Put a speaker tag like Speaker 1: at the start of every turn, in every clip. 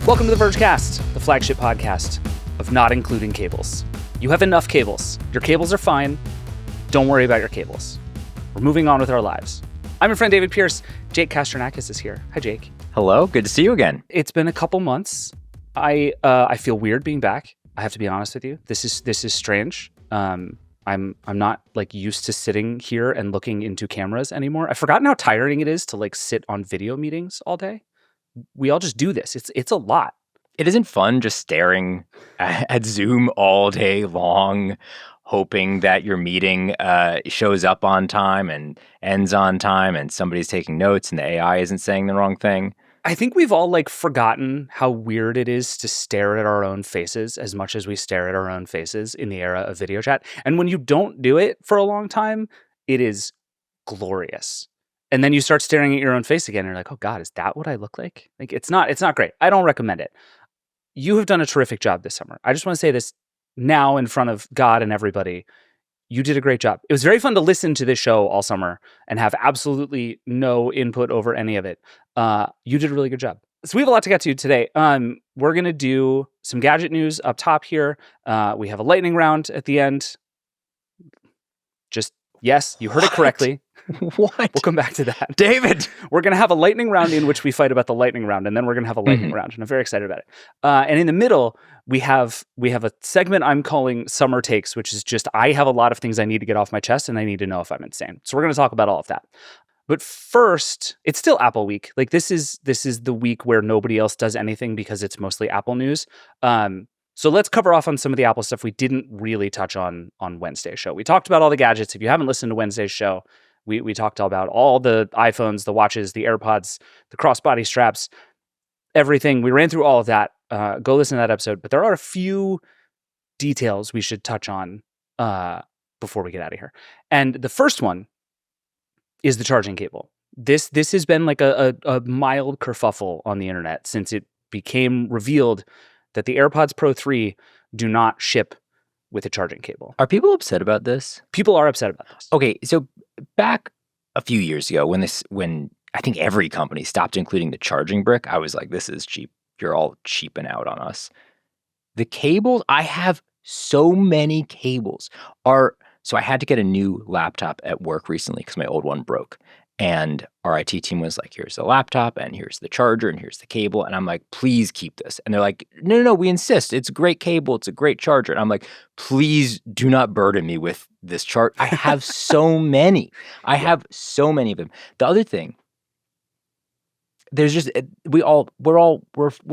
Speaker 1: Welcome to the Vergecast, the flagship podcast of not including cables. You have enough cables. Your cables are fine. Don't worry about your cables. We're moving on with our lives. I'm your friend David Pierce. Jake Kastronakis is here. Hi, Jake.
Speaker 2: Hello. Good to see you again.
Speaker 1: It's been a couple months. I feel weird being back. I have to be honest with you. This is strange. I'm not like used to sitting here and looking into cameras anymore. I've forgotten how tiring it is to like sit on video meetings all day. We all just do this. It's a lot.
Speaker 2: It isn't fun just staring at Zoom all day long, hoping that your meeting shows up on time and ends on time and somebody's taking notes and the AI isn't saying the wrong thing.
Speaker 1: I think we've all like forgotten how weird it is to stare at our own faces as much as we stare at our own faces in the era of video chat. And when you don't do it for a long time, it is glorious. And then you start staring at your own face again and you're like, oh God, is that what I look like? Like it's not great. I don't recommend it. You have done a terrific job this summer. I just want to say this now in front of God and everybody. You did a great job. It was very fun to listen to this show all summer and have absolutely no input over any of it. You did a really good job. So we have a lot to get to today. We're going to do some gadget news up top here. We have a lightning round at the end. Yes, you heard it correctly.
Speaker 2: What?
Speaker 1: We'll come back to that.
Speaker 2: David!
Speaker 1: We're going to have a lightning round in which we fight about the lightning round, and then we're going to have a lightning round, and I'm very excited about it. And in the middle, we have a segment I'm calling Summer Takes, which is just I have a lot of things I need to get off my chest, and I need to know if I'm insane. So we're going to talk about all of that. But first, it's still Apple Week. Like this is the week where nobody else does anything because it's mostly Apple news. So let's cover off on some of the Apple stuff we didn't really touch on Wednesday's show. We talked about all the gadgets. If you haven't listened to Wednesday's show, we talked about all the iPhones, the watches, the AirPods, the crossbody straps, everything. We ran through all of that. Go listen to that episode. But there are a few details we should touch on before we get out of here. And the first one is the charging cable. This has been like a mild kerfuffle on the internet since it became revealed that the AirPods Pro 3 do not ship with a charging cable.
Speaker 2: Are people upset about this?
Speaker 1: People are upset about this.
Speaker 2: Okay, so back a few years ago when I think every company stopped including the charging brick, I was like, this is cheap. You're all cheaping out on us. The cables, I have so many cables. So I had to get a new laptop at work recently because my old one broke. And our IT team was like, here's the laptop and here's the charger and here's the cable. And I'm like, please keep this. And they're like, no, we insist. It's a great cable. It's a great charger. And I'm like, please do not burden me with this chart. I have so many. I have so many of them. The other thing, there's just, we're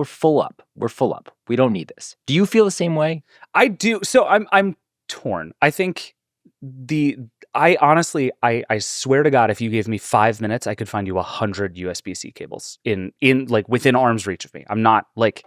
Speaker 2: full up. We're full up. We don't need this. Do you feel the same way?
Speaker 1: I do. So I'm torn. I think I honestly swear to God, if you gave me 5 minutes, I could find you 100 USB-C cables in like within arm's reach of me. I'm not like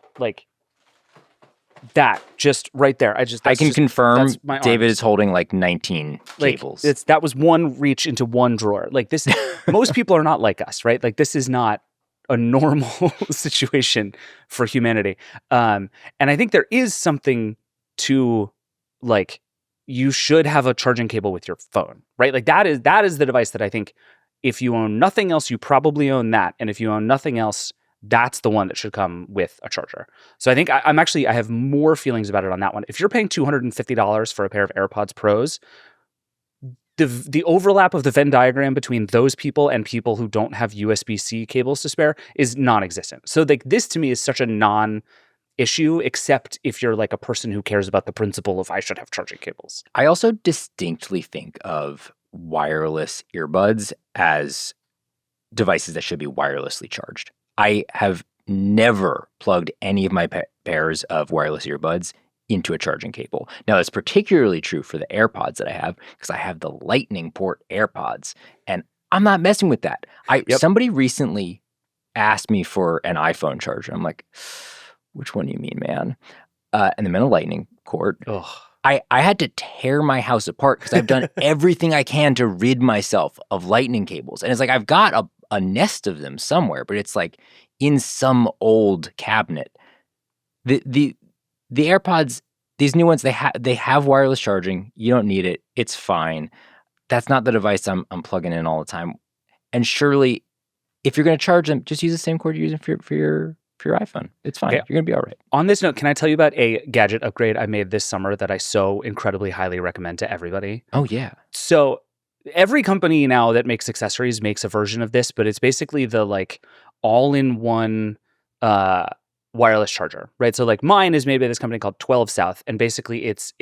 Speaker 1: that just right there.
Speaker 2: I can confirm David is holding like 19 cables.
Speaker 1: That was one reach into one drawer. Like this, most people are not like us, right? Like this is not a normal situation for humanity. And I think there is something to like, you should have a charging cable with your phone, right? Like that is the device that I think if you own nothing else, you probably own that. And if you own nothing else, that's the one that should come with a charger. So I think I have more feelings about it on that one. If you're paying $250 for a pair of AirPods Pros, the overlap of the Venn diagram between those people and people who don't have USB-C cables to spare is non-existent. So like this to me is such a non-issue, except if you're like a person who cares about the principle of I should have charging cables.
Speaker 2: I also distinctly think of wireless earbuds as devices that should be wirelessly charged. I have never plugged any of my pairs of wireless earbuds into a charging cable. Now, that's particularly true for the AirPods that I have because I have the lightning port AirPods, and I'm not messing with that. Somebody recently asked me for an iPhone charger. I'm like, which one do you mean, man? And I'm in a lightning cord.
Speaker 1: Ugh.
Speaker 2: I had to tear my house apart because I've done everything I can to rid myself of lightning cables. And it's like I've got a nest of them somewhere, but it's like in some old cabinet. The AirPods, these new ones, they have wireless charging. You don't need it. It's fine. That's not the device I'm plugging in all the time. And surely, if you're going to charge them, just use the same cord you're using for your for your iPhone. It's fine.
Speaker 1: Okay.
Speaker 2: You're going to be all right.
Speaker 1: On this note, can I tell you about a gadget upgrade I made this summer that I so incredibly highly recommend to everybody?
Speaker 2: Oh, yeah.
Speaker 1: So every company now that makes accessories makes a version of this, but it's basically the like all-in-one wireless charger, right? So like mine is made by this company called 12 South, and basically it's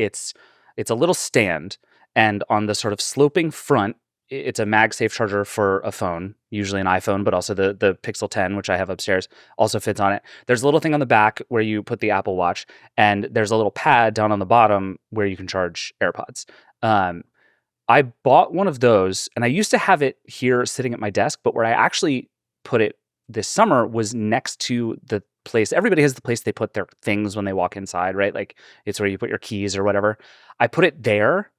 Speaker 1: a little stand, and on the sort of sloping front, it's a MagSafe charger for a phone, usually an iPhone, but also the Pixel 10, which I have upstairs, also fits on it. There's a little thing on the back where you put the Apple Watch, and there's a little pad down on the bottom where you can charge AirPods. I bought one of those, and I used to have it here sitting at my desk, but where I actually put it this summer was next to the place. Everybody has the place they put their things when they walk inside, right? Like it's where you put your keys or whatever. I put it there,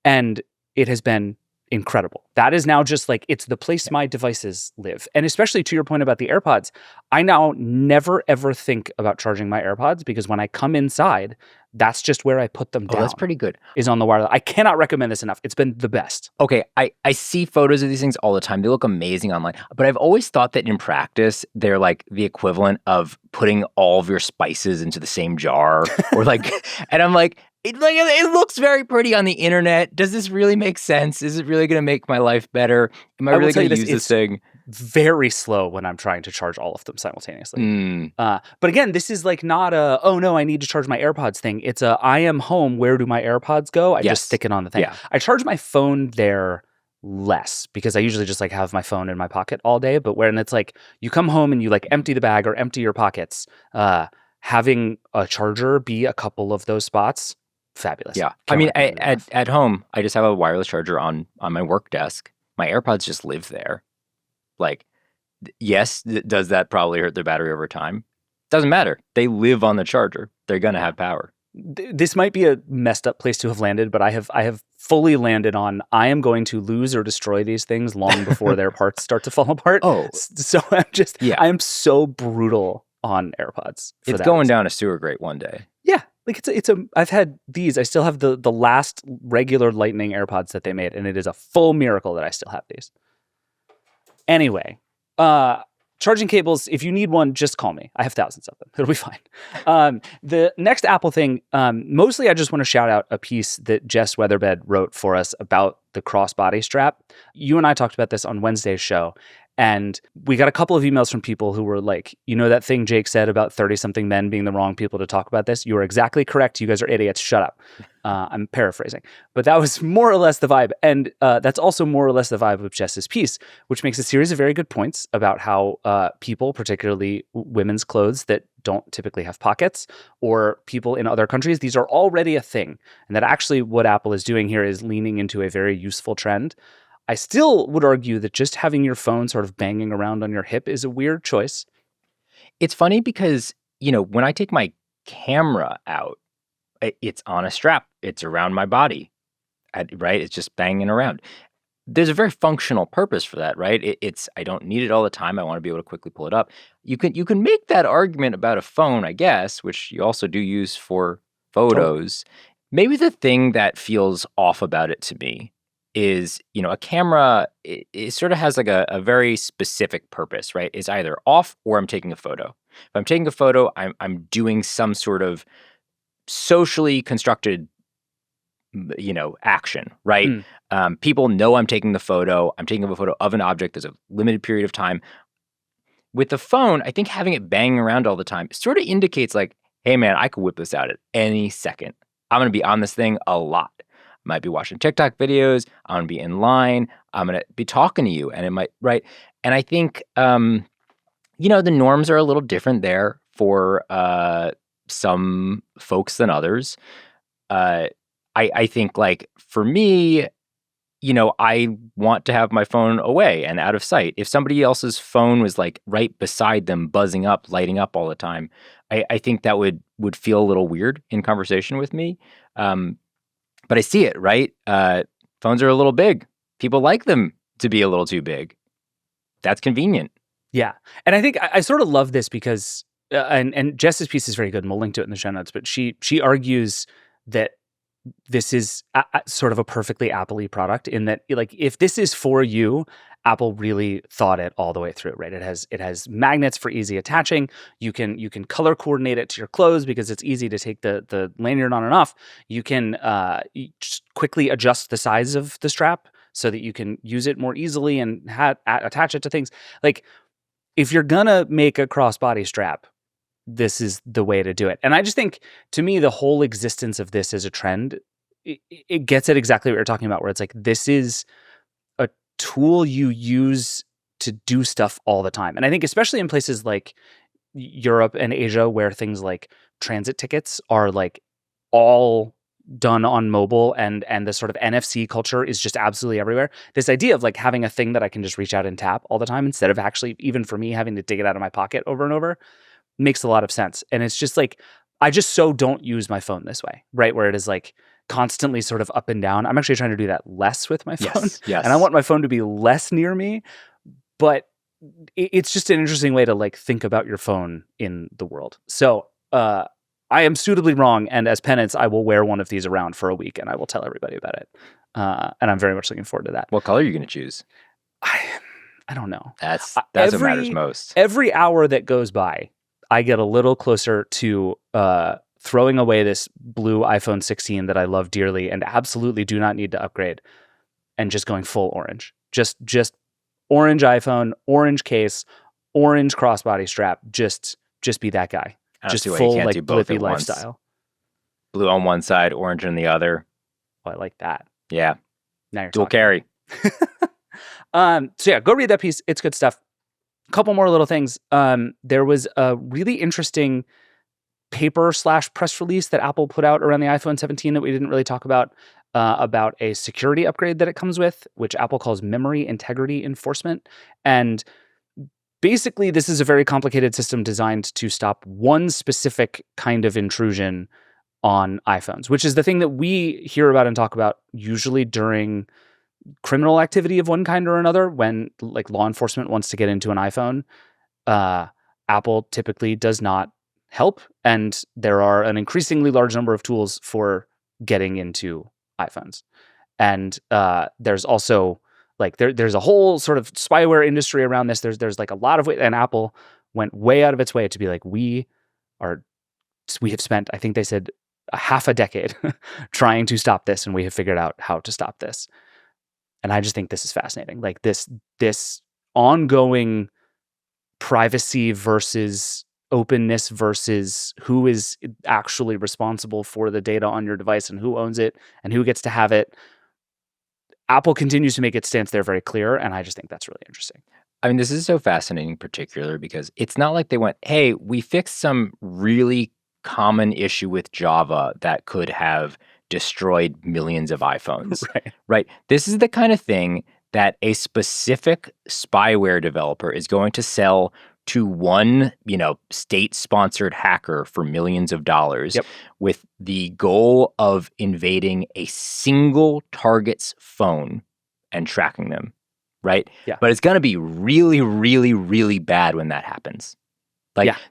Speaker 1: and it has been incredible. That is now just like, it's the place my devices live. And especially to your point about the AirPods, I now never ever think about charging my AirPods, because when I come inside, that's just where I put them down.
Speaker 2: Oh, that's pretty good.
Speaker 1: Is on the wireless. I cannot recommend this enough. It's been the best.
Speaker 2: Okay, I see photos of these things all the time. They look amazing online. But I've always thought that in practice, they're like the equivalent of putting all of your spices into the same jar. Or like, and I'm like, it looks very pretty on the internet. Does this really make sense? Is it really going to make my life better? Am I really going to use this thing?
Speaker 1: Very slow when I'm trying to charge all of them simultaneously. But again, this is like not a, oh no, I need to charge my AirPods thing. It's a, I am home. Where do my AirPods go? I just stick it on the thing.
Speaker 2: Yeah.
Speaker 1: I charge my phone there less, because I usually just like have my phone in my pocket all day. But when it's like you come home and you like empty the bag or empty your pockets, having a charger be a couple of those spots, fabulous.
Speaker 2: Yeah. I mean, at home, I just have a wireless charger on my work desk. My AirPods just live there. Like, yes, does that probably hurt their battery over time? Doesn't matter. They live on the charger. They're going to have power.
Speaker 1: This might be a messed up place to have landed, but I have fully landed on, I am going to lose or destroy these things long before their parts start to fall apart.
Speaker 2: Oh.
Speaker 1: So I am so brutal on AirPods.
Speaker 2: It's going down a sewer grate one day.
Speaker 1: Yeah. Like I've had these. I still have the last regular Lightning AirPods that they made, and it is a full miracle that I still have these. Anyway, charging cables, if you need one, just call me. I have thousands of them. It'll be fine. The next Apple thing, mostly I just want to shout out a piece that Jess Weatherbed wrote for us about the crossbody strap. You and I talked about this on Wednesday's show, and we got a couple of emails from people who were like, you know that thing Jake said about 30-something men being the wrong people to talk about this? You are exactly correct. You guys are idiots. Shut up. I'm paraphrasing. But that was more or less the vibe. And that's also more or less the vibe of Jess's piece, which makes a series of very good points about how people, particularly women's clothes that don't typically have pockets, or people in other countries, these are already a thing. And that actually what Apple is doing here is leaning into a very useful trend. I still would argue that just having your phone sort of banging around on your hip is a weird choice.
Speaker 2: It's funny because, when I take my camera out, it's on a strap. It's around my body, right? It's just banging around. There's a very functional purpose for that, right? I don't need it all the time. I want to be able to quickly pull it up. You can make that argument about a phone, I guess, which you also do use for photos. Maybe the thing that feels off about it to me is, a camera, it sort of has like a very specific purpose, right? It's either off or I'm taking a photo. If I'm taking a photo, I'm doing some sort of socially constructed, action, right? People know I'm taking the photo. I'm taking a photo of an object. There's a limited period of time. With the phone, I think having it banging around all the time sort of indicates like, hey man, I could whip this out at any second. I'm going to be on this thing a lot. Might be watching TikTok videos. I'm going to be in line. I'm going to be talking to you. And it might, right? And I think, the norms are a little different there for some folks than others. I think like for me, I want to have my phone away and out of sight. If somebody else's phone was like right beside them, buzzing up, lighting up all the time, I think that would feel a little weird in conversation with me. But I see it, right? Phones are a little big. People like them to be a little too big. That's convenient.
Speaker 1: Yeah. And I think I sort of love this because, and Jess's piece is very good, and we'll link to it in the show notes, but she argues that this is sort of a perfectly Apple-y product in that, like, if this is for you, Apple really thought it all the way through, right? It has magnets for easy attaching. You can color coordinate it to your clothes because it's easy to take the lanyard on and off. You can just quickly adjust the size of the strap so that you can use it more easily and attach it to things. Like, if you're gonna make a crossbody strap, this is the way to do it. And I just think, to me, the whole existence of this as a trend, it gets at exactly what you're talking about, where it's like, this is a tool you use to do stuff all the time. And I think especially in places like Europe and Asia, where things like transit tickets are like all done on mobile, and the sort of NFC culture is just absolutely everywhere. This idea of like having a thing that I can just reach out and tap all the time, instead of actually, even for me, having to dig it out of my pocket over and over, makes a lot of sense. And it's just like, I just so don't use my phone this way, right? Where it is like constantly sort of up and down. I'm actually trying to do that less with my phone.
Speaker 2: Yes.
Speaker 1: And I want my phone to be less near me, but it's just an interesting way to like think about your phone in the world. So, I am suitably wrong, and as penance, I will wear one of these around for a week, and I will tell everybody about it. And I'm very much looking forward to that.
Speaker 2: What color are you going to choose?
Speaker 1: I don't know.
Speaker 2: That's what matters most.
Speaker 1: Every hour that goes by, I get a little closer to throwing away this blue iPhone 16 that I love dearly and absolutely do not need to upgrade, and just going full orange. Just orange iPhone, orange case, orange crossbody strap. Just be that guy. Just full like blippy lifestyle.
Speaker 2: Blue on one side, orange on the other.
Speaker 1: Oh, I like that.
Speaker 2: Yeah.
Speaker 1: Now you're
Speaker 2: dual
Speaker 1: talking.
Speaker 2: carry.
Speaker 1: So yeah, go read that piece. It's good stuff. A couple more little things. There was a really interesting paper/press release that Apple put out around the iPhone 17 that we didn't really talk about a security upgrade that it comes with, which Apple calls memory integrity enforcement. And basically, this is a very complicated system designed to stop one specific kind of intrusion on iPhones, which is the thing that we hear about and talk about usually during criminal activity of one kind or another. When like law enforcement wants to get into an iPhone, Apple typically does not help, and there are an increasingly large number of tools for getting into iPhones. And there's also like there's a whole sort of spyware industry around this. There's like a lot of and Apple went way out of its way to be like, we have spent, I think they said, a half a decade trying to stop this, and we have figured out how to stop this. And I just think this is fascinating. Like this ongoing privacy versus openness versus who is actually responsible for the data on your device and who owns it and who gets to have it. Apple continues to make its stance there very clear, and I just think that's really interesting.
Speaker 2: I mean, this is so fascinating in particular because it's not like they went, hey, we fixed some really common issue with Java that could have destroyed millions of iPhones. Right? This is the kind of thing that a specific spyware developer is going to sell to one, state-sponsored hacker for millions of dollars, with the goal of invading a single target's phone and tracking them, right?
Speaker 1: Yeah.
Speaker 2: But it's going to be really, really, really bad when that happens.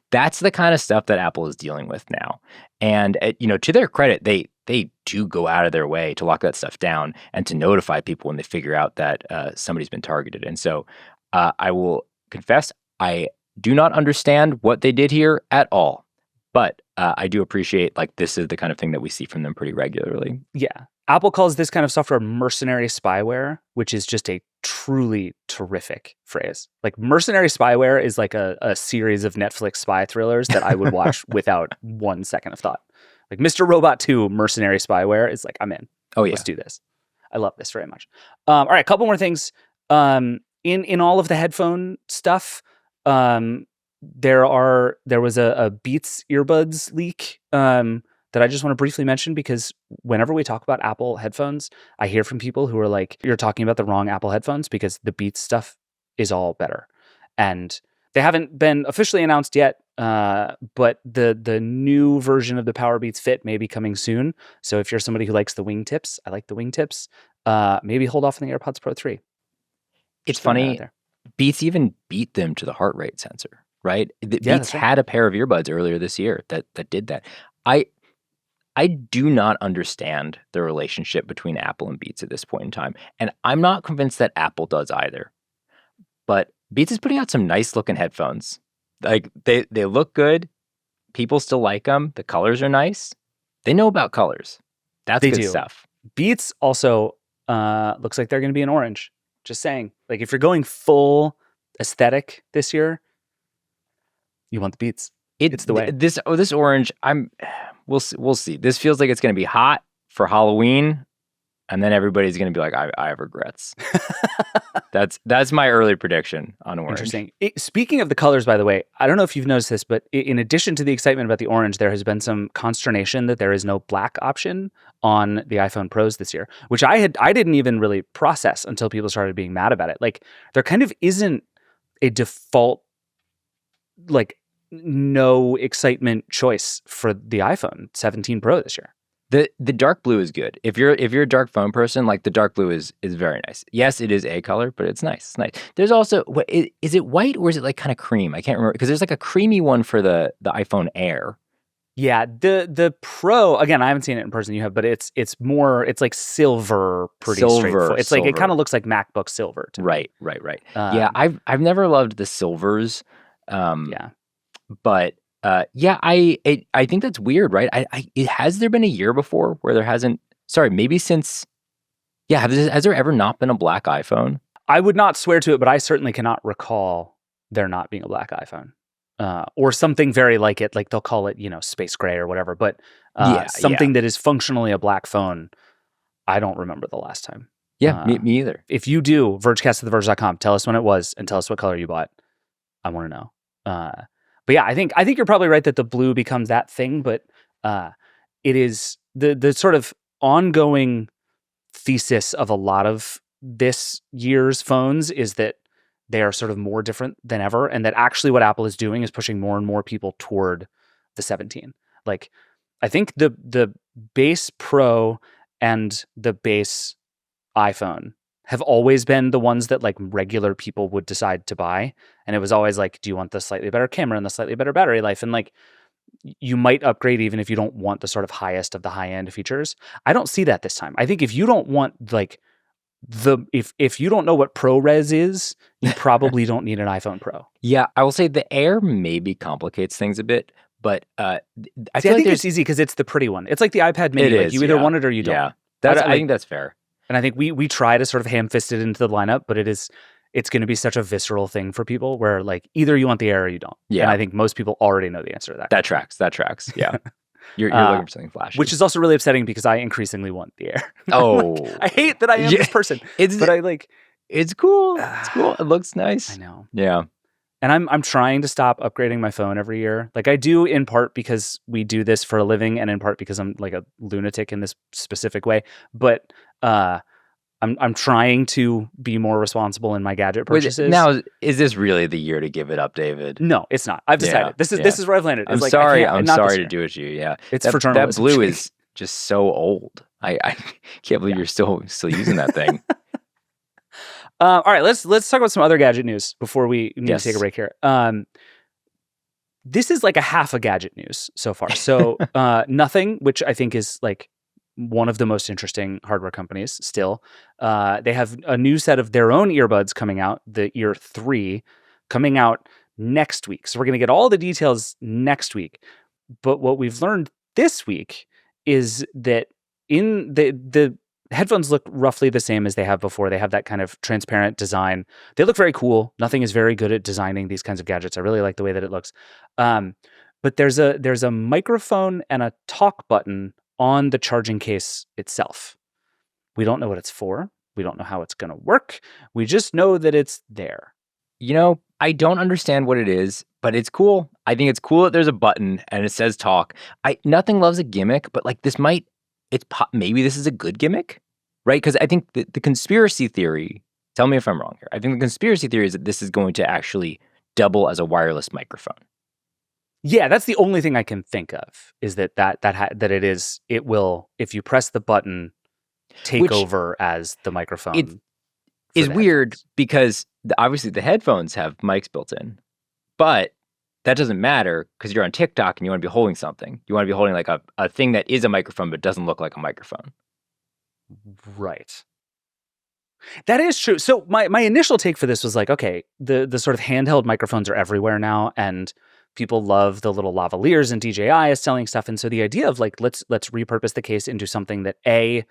Speaker 2: That's the kind of stuff that Apple is dealing with now. And, to their credit, they do go out of their way to lock that stuff down and to notify people when they figure out that somebody's been targeted. And so I will confess, I do not understand what they did here at all. But I do appreciate, this is the kind of thing that we see from them pretty regularly.
Speaker 1: Yeah. Apple calls this kind of software mercenary spyware, which is just a truly terrific phrase. Like, mercenary spyware is like a series of Netflix spy thrillers that I would watch without 1 second of thought. Like Mr. Robot 2 mercenary spyware is like, I'm in. Oh, yeah. Let's do this. I love this very much. All right, a couple more things. In all of the headphone stuff, there was a Beats earbuds leak that I just want to briefly mention, because whenever we talk about Apple headphones, I hear from people who are like, you're talking about the wrong Apple headphones because the Beats stuff is all better. And they haven't been officially announced yet, but the new version of the Power Beats Fit may be coming soon. So if you're somebody who likes the wingtips, I like the wingtips, maybe hold off on the AirPods Pro 3.
Speaker 2: It's funny, Beats even beat them to the heart rate sensor, right? Beats had a pair of earbuds earlier this year that did that. I do not understand the relationship between Apple and Beats at this point in time. And I'm not convinced that Apple does either. But Beats is putting out some nice looking headphones. Like they look good. People still like them. The colors are nice. They know about colors. That's
Speaker 1: They
Speaker 2: good
Speaker 1: do.
Speaker 2: stuff.
Speaker 1: Beats also looks like they're going to be in orange. Just saying. Like if you're going full aesthetic this year, you want the Beats. It's the way.
Speaker 2: This orange, we'll see. This feels like it's going to be hot for Halloween, and then everybody's going to be like, I have regrets. That's my early prediction on orange.
Speaker 1: Interesting. Speaking of the colors, by the way, I don't know if you've noticed this, but in addition to the excitement about the orange, there has been some consternation that there is no black option on the iPhone Pros this year, which I didn't even really process until people started being mad about it. Like there kind of isn't a default, like no excitement choice for the iPhone 17 Pro this year.
Speaker 2: The dark blue is good. If you're a dark phone person, like the dark blue is very nice. Yes, it is a color, but it's nice. It's nice. There's also is it white or is it like kind of cream? I can't remember because there's like a creamy one for the iPhone Air.
Speaker 1: Yeah, the Pro, again, I haven't seen it in person. You have, but it's like silver, pretty straightforward. It's like it kind of looks like MacBook silver to me.
Speaker 2: Right. Yeah, I've never loved the silvers. But yeah, I think that's weird, right? Has there been a year before where there hasn't? Sorry, maybe since. Yeah, has there ever not been a black iPhone?
Speaker 1: I would not swear to it, but I certainly cannot recall there not being a black iPhone, or something very like it. Like they'll call it, space gray or whatever. But something that is functionally a black phone. I don't remember the last time.
Speaker 2: Yeah, me either.
Speaker 1: If you do, Vergecast@theverge.com. Tell us when it was and tell us what color you bought. I want to know. But yeah, I think you're probably right that the blue becomes that thing, but it is the sort of ongoing thesis of a lot of this year's phones is that they are sort of more different than ever, and that actually what Apple is doing is pushing more and more people toward the 17. Like, I think the base Pro and the base iPhone have always been the ones that like regular people would decide to buy. And it was always like, do you want the slightly better camera and the slightly better battery life? And like, you might upgrade even if you don't want the sort of highest of the high end features. I don't see that this time. I think if you don't want like if you don't know what ProRes is, you probably don't need an iPhone Pro.
Speaker 2: Yeah, I will say the Air maybe complicates things a bit, but I
Speaker 1: think it's easy because it's the pretty one. It's like the iPad Mini. Like you either want it or you don't.
Speaker 2: Yeah, I think that's fair.
Speaker 1: And I think we try to sort of ham-fist it into the lineup, but it's going to be such a visceral thing for people where like either you want the Air or you don't. Yeah. And I think most people already know the answer to that.
Speaker 2: That tracks. Yeah. You're looking for something flashy.
Speaker 1: Which is also really upsetting because I increasingly want the Air.
Speaker 2: Oh.
Speaker 1: I hate that I am this person. But I like
Speaker 2: it's cool. It's cool. It looks nice.
Speaker 1: I know.
Speaker 2: Yeah.
Speaker 1: And I'm trying to stop upgrading my phone every year. Like I do in part because we do this for a living and in part because I'm like a lunatic in this specific way. But I'm trying to be more responsible in my gadget purchases.
Speaker 2: Now, is this really the year to give it up, David?
Speaker 1: No, it's not. I've decided. This is where I've landed.
Speaker 2: I'm sorry. I'm sorry to do it to you. Yeah,
Speaker 1: it's for journalism.
Speaker 2: That blue is just so old. I can't believe you're still using that thing.
Speaker 1: All right, let's talk about some other gadget news before we need to take a break here. This is like a half a gadget news so far. So Nothing, which I think is like one of the most interesting hardware companies still. They have a new set of their own earbuds coming out, the Ear 3, coming out next week. So we're going to get all the details next week. But what we've learned this week is that in the headphones look roughly the same as they have before. They have that kind of transparent design. They look very cool. Nothing is very good at designing these kinds of gadgets. I really like the way that it looks. But there's a microphone and a talk button on the charging case itself. We don't know what it's for. We don't know how it's going to work. We just know that it's there.
Speaker 2: I don't understand what it is, but it's cool. I think it's cool that there's a button and it says talk. Nothing loves a gimmick, but like maybe this is a good gimmick, right? Because I think the conspiracy theory, tell me if I'm wrong here. I think the conspiracy theory is that this is going to actually double as a wireless microphone.
Speaker 1: Yeah, that's the only thing I can think of is that it will, if you press the button, take over as the microphone.
Speaker 2: It is weird because obviously the headphones have mics built in, but that doesn't matter because you're on TikTok and you want to be holding something. You want to be holding like a thing that is a microphone but doesn't look like a microphone.
Speaker 1: Right. That is true. So my initial take for this was like, okay, the sort of handheld microphones are everywhere now, and people love the little lavaliers, and DJI is selling stuff. And so the idea of like, let's repurpose the case into something that A,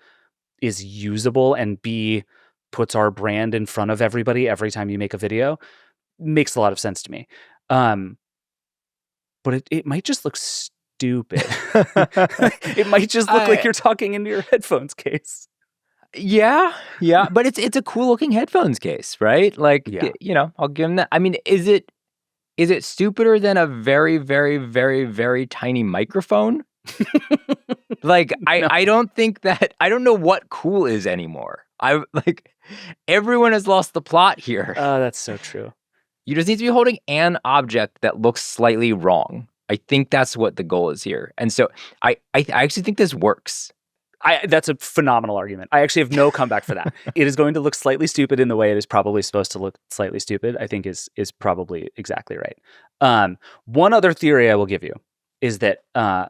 Speaker 1: is usable, and B, puts our brand in front of everybody every time you make a video makes a lot of sense to me. But it might just look stupid. It might just look like you're talking into your headphones case.
Speaker 2: Yeah, but it's a cool looking headphones case, right? Like, I'll give them that. I mean, is it stupider than a very, very, very, very tiny microphone? Like,
Speaker 1: No.
Speaker 2: I don't think that, I don't know what cool is anymore. Everyone has lost the plot here.
Speaker 1: That's so true.
Speaker 2: You just need to be holding an object that looks slightly wrong. I think that's what the goal is here. And so I actually think this works.
Speaker 1: That's a phenomenal argument. I actually have no comeback for that. It is going to look slightly stupid in the way it is probably supposed to look slightly stupid, I think is probably exactly right. One other theory I will give you is that,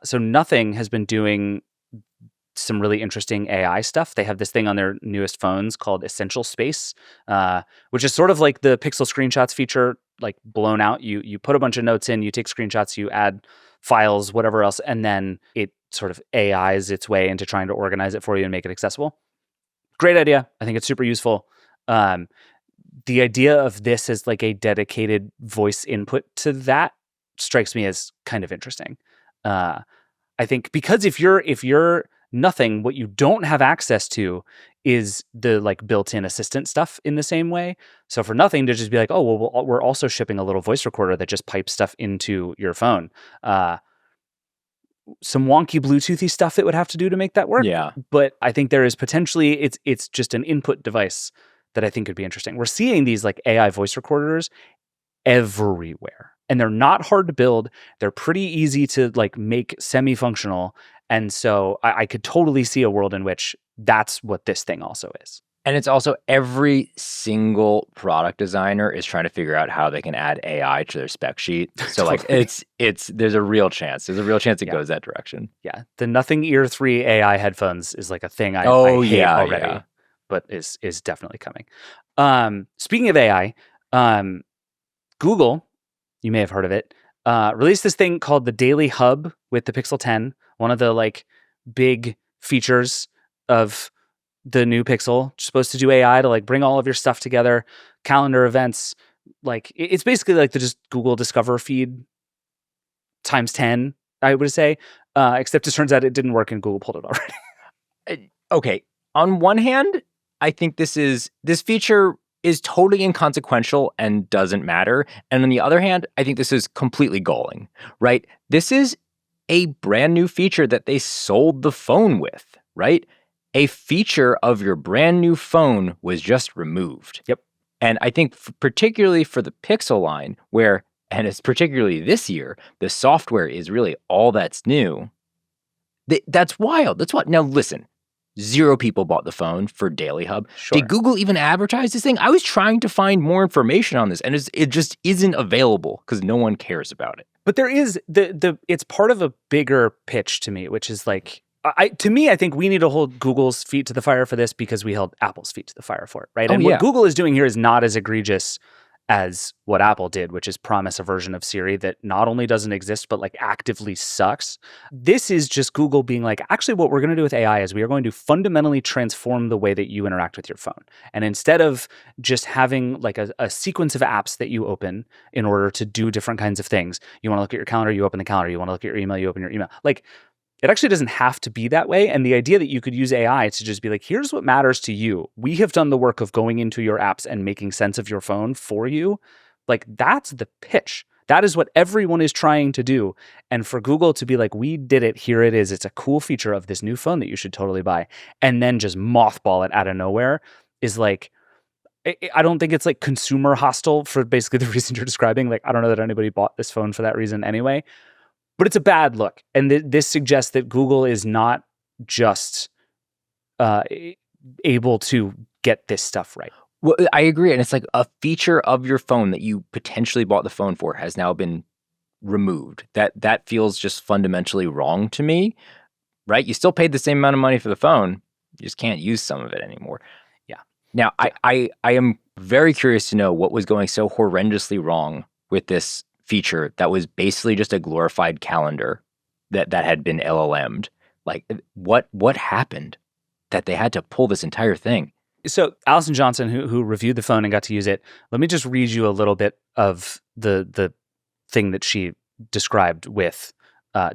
Speaker 1: so Nothing has been doing some really interesting AI stuff. They have this thing on their newest phones called Essential Space, which is sort of like the Pixel screenshots feature, like blown out. You put a bunch of notes in, you take screenshots, you add files, whatever else, and then it sort of AIs its way into trying to organize it for you and make it accessible. Great idea. I think it's super useful. The idea of this as like a dedicated voice input to that strikes me as kind of interesting. I think because if you're Nothing, what you don't have access to is the like built-in assistant stuff in the same way. So for Nothing to just be like, oh, well, we're also shipping a little voice recorder that just pipes stuff into your phone. Some wonky Bluetoothy stuff it would have to do to make that work.
Speaker 2: Yeah.
Speaker 1: But I think there is potentially, it's just an input device that I think could be interesting. We're seeing these like AI voice recorders everywhere, and they're not hard to build. They're pretty easy to like make semi-functional. And so I could totally see a world in which that's what this thing also is.
Speaker 2: And it's also every single product designer is trying to figure out how they can add AI to their spec sheet. So like there's a real chance. There's a real chance it goes that direction.
Speaker 1: Yeah. The Nothing Ear 3 AI headphones is like a thing I hate already, but is definitely coming. Speaking of AI, Google, you may have heard of it, released this thing called the Daily Hub with the Pixel 10, one of the like big features of the new Pixel, supposed to do AI to like bring all of your stuff together, calendar events. Like it's basically like the just Google Discover feed times 10, I would say, except it turns out it didn't work and Google pulled it already.
Speaker 2: Okay. On one hand, I think this feature is totally inconsequential and doesn't matter. And on the other hand, I think this is completely galling, right? This is a brand new feature that they sold the phone with, right? A feature of your brand new phone was just removed.
Speaker 1: Yep.
Speaker 2: And I think particularly for the Pixel line, where, and it's particularly this year, the software is really all that's new. That's wild. That's what. Now listen, 0 people bought the phone for Daily Hub.
Speaker 1: Sure.
Speaker 2: Did Google even advertise this thing? I was trying to find more information on this, and it just isn't available because no one cares about it.
Speaker 1: But there is it's part of a bigger pitch to me, which is like, I think we need to hold Google's feet to the fire for this because we held Apple's feet to the fire for it, right? And what Google is doing here is not as egregious as what Apple did, which is promise a version of Siri that not only doesn't exist, but like actively sucks. This is just Google being like, actually, what we're going to do with AI is we are going to fundamentally transform the way that you interact with your phone. And instead of just having like a sequence of apps that you open in order to do different kinds of things, you want to look at your calendar, you open the calendar, you want to look at your email, you open your email. Like, it actually doesn't have to be that way. And the idea that you could use AI to just be like, here's what matters to you. We have done the work of going into your apps and making sense of your phone for you. Like, that's the pitch. That is what everyone is trying to do. And for Google to be like, we did it, here it is. It's a cool feature of this new phone that you should totally buy. And then just mothball it out of nowhere is like, I don't think it's like consumer hostile for basically the reason you're describing. Like, I don't know that anybody bought this phone for that reason anyway. But it's a bad look. And this suggests that Google is not just able to get this stuff right.
Speaker 2: Well, I agree. And it's like a feature of your phone that you potentially bought the phone for has now been removed. That feels just fundamentally wrong to me, right? You still paid the same amount of money for the phone. You just can't use some of it anymore.
Speaker 1: Yeah.
Speaker 2: Now, I am very curious to know what was going so horrendously wrong with this feature that was basically just a glorified calendar that had been LLM'd. Like, what happened that they had to pull this entire thing?
Speaker 1: So Allison Johnson, who reviewed the phone and got to use it, let me just read you a little bit of the thing that she described with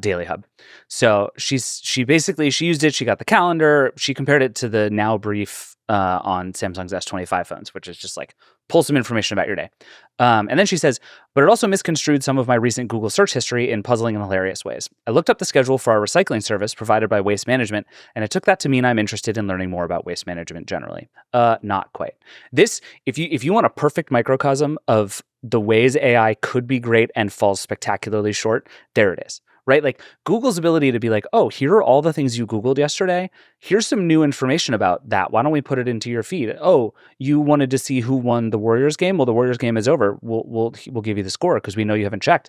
Speaker 1: Daily Hub. So she used it. She got the calendar. She compared it to the Now Brief on Samsung's S25 phones, which is just like pull some information about your day. And then she says, but it also misconstrued some of my recent Google search history in puzzling and hilarious ways. I looked up the schedule for our recycling service provided by Waste Management, and it took that to mean I'm interested in learning more about waste management generally. Not quite. This, if you want a perfect microcosm of the ways AI could be great and falls spectacularly short, there it is. Right? Like Google's ability to be like, oh, here are all the things you Googled yesterday. Here's some new information about that. Why don't we put it into your feed? Oh, you wanted to see who won the Warriors game? Well, the Warriors game is over. We'll give you the score because we know you haven't checked.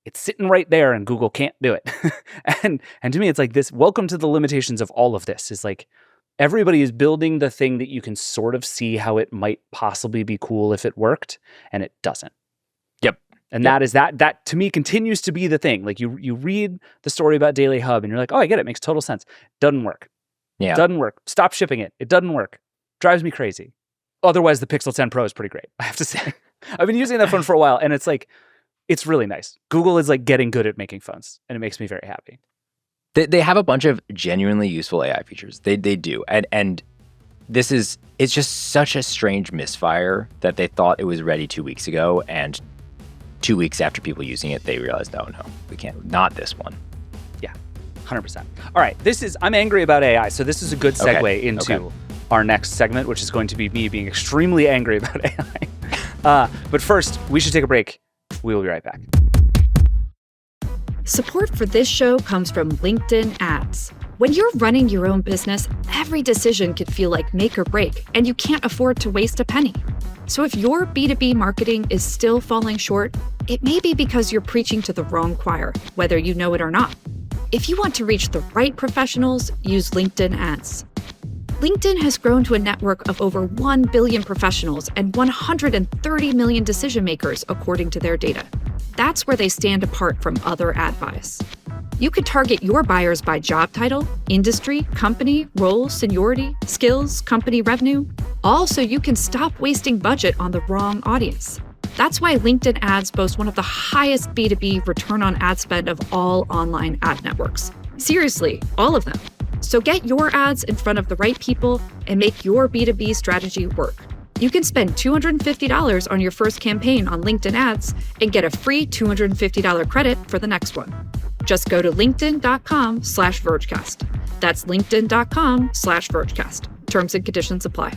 Speaker 1: It's sitting right there and Google can't do it. and to me, it's like this, welcome to the limitations of all of this. Is like everybody is building the thing that you can sort of see how it might possibly be cool if it worked, and it doesn't. And that to me continues to be the thing. Like you read the story about Daily Hub and you're like, oh, I get it. Makes total sense. Doesn't work.
Speaker 2: Yeah.
Speaker 1: Doesn't work. Stop shipping it. It doesn't work. Drives me crazy. Otherwise, the Pixel 10 Pro is pretty great, I have to say. I've been using that phone for a while and it's like, it's really nice. Google is like getting good at making phones and it makes me very happy.
Speaker 2: They have a bunch of genuinely useful AI features. They do. And it's just such a strange misfire that they thought it was ready 2 weeks ago, and 2 weeks after people using it, they realized, no, we can't. Not this one.
Speaker 1: Yeah, 100%. All right, I'm angry about AI, so this is a good segue into our next segment, which is going to be me being extremely angry about AI. But first, we should take a break. We will be right back.
Speaker 3: Support for this show comes from LinkedIn Ads. When you're running your own business, every decision could feel like make or break, and you can't afford to waste a penny. So if your B2B marketing is still falling short, it may be because you're preaching to the wrong choir, whether you know it or not. If you want to reach the right professionals, use LinkedIn Ads. LinkedIn has grown to a network of over 1 billion professionals and 130 million decision makers, according to their data. That's where they stand apart from other ad buys. You could target your buyers by job title, industry, company, role, seniority, skills, company revenue, all so you can stop wasting budget on the wrong audience. That's why LinkedIn Ads boast one of the highest B2B return on ad spend of all online ad networks. Seriously, all of them. So get your ads in front of the right people and make your B2B strategy work. You can spend $250 on your first campaign on LinkedIn Ads and get a free $250 credit for the next one. Just go to linkedin.com/Vergecast. That's linkedin.com/Vergecast. Terms and conditions apply.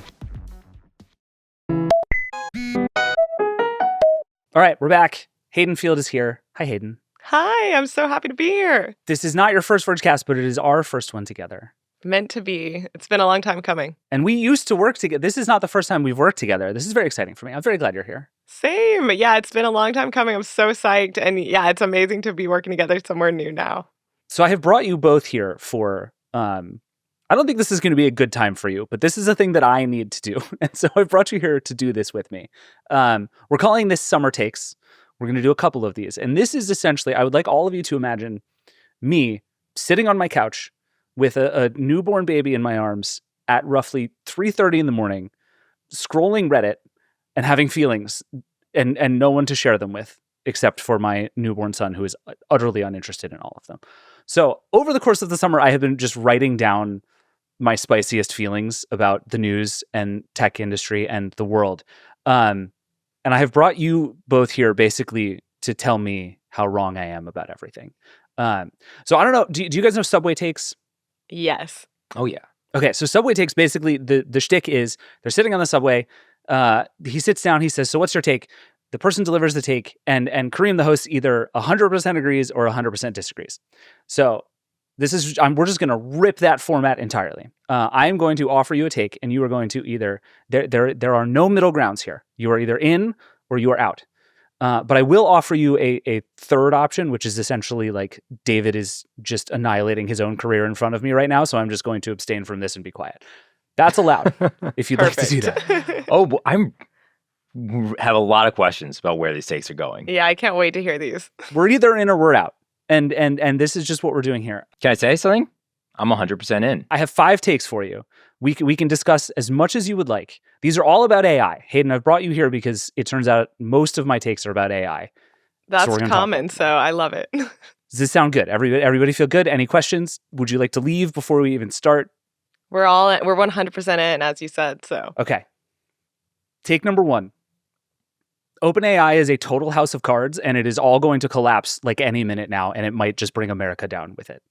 Speaker 1: All right, we're back. Hayden Field is here. Hi, Hayden.
Speaker 4: Hi, I'm so happy to be here.
Speaker 1: This is not your first Vergecast, but it is our first one together.
Speaker 4: Meant to be. It's been a long time coming.
Speaker 1: And we used to work together. This is not the first time we've worked together. This is very exciting for me. I'm very glad you're here.
Speaker 4: Same. Yeah, it's been a long time coming. I'm so psyched. And yeah, it's amazing to be working together somewhere new now.
Speaker 1: So I have brought you both here for, I don't think this is going to be a good time for you, but this is a thing that I need to do. And so I brought you here to do this with me. We're calling this Summer Takes. We're going to do a couple of these. And this is essentially, I would like all of you to imagine me sitting on my couch with a newborn baby in my arms at roughly 3:30 in the morning, scrolling Reddit and having feelings and no one to share them with, except for my newborn son, who is utterly uninterested in all of them. So over the course of the summer, I have been just writing down my spiciest feelings about the news and tech industry and the world. And I have brought you both here basically to tell me how wrong I am about everything. So I don't know. Do you guys know Subway Takes?
Speaker 4: Yes.
Speaker 2: Oh, yeah.
Speaker 1: Okay, so Subway Takes, basically the shtick is they're sitting on the subway. He sits down. He says, "So what's your take?" The person delivers the take, and Kareem, the host, either 100% agrees or 100% disagrees. So we're just going to rip that format entirely. I am going to offer you a take, and you are going to either there are no middle grounds here. You are either in or you are out. But I will offer you a third option, which is essentially like David is just annihilating his own career in front of me right now. So I'm just going to abstain from this and be quiet. That's allowed if you'd like to do that.
Speaker 4: Perfect.
Speaker 2: Oh, have a lot of questions about where these takes are going.
Speaker 4: Yeah, I can't wait to hear these.
Speaker 1: We're either in or we're out. And this is just what we're doing here.
Speaker 2: Can I say something? I'm 100% in.
Speaker 1: I have 5 takes for you. We can discuss as much as you would like. These are all about AI. Hayden, I've brought you here because it turns out most of my takes are about AI.
Speaker 4: That's
Speaker 1: we're gonna
Speaker 4: common, so I love it.
Speaker 1: Does this sound good? Everybody feel good? Any questions? Would you like to leave before we even start?
Speaker 4: We're 100% in, as you said, so.
Speaker 1: Okay. Take number 1. OpenAI is a total house of cards, and it is all going to collapse like any minute now, and it might just bring America down with it.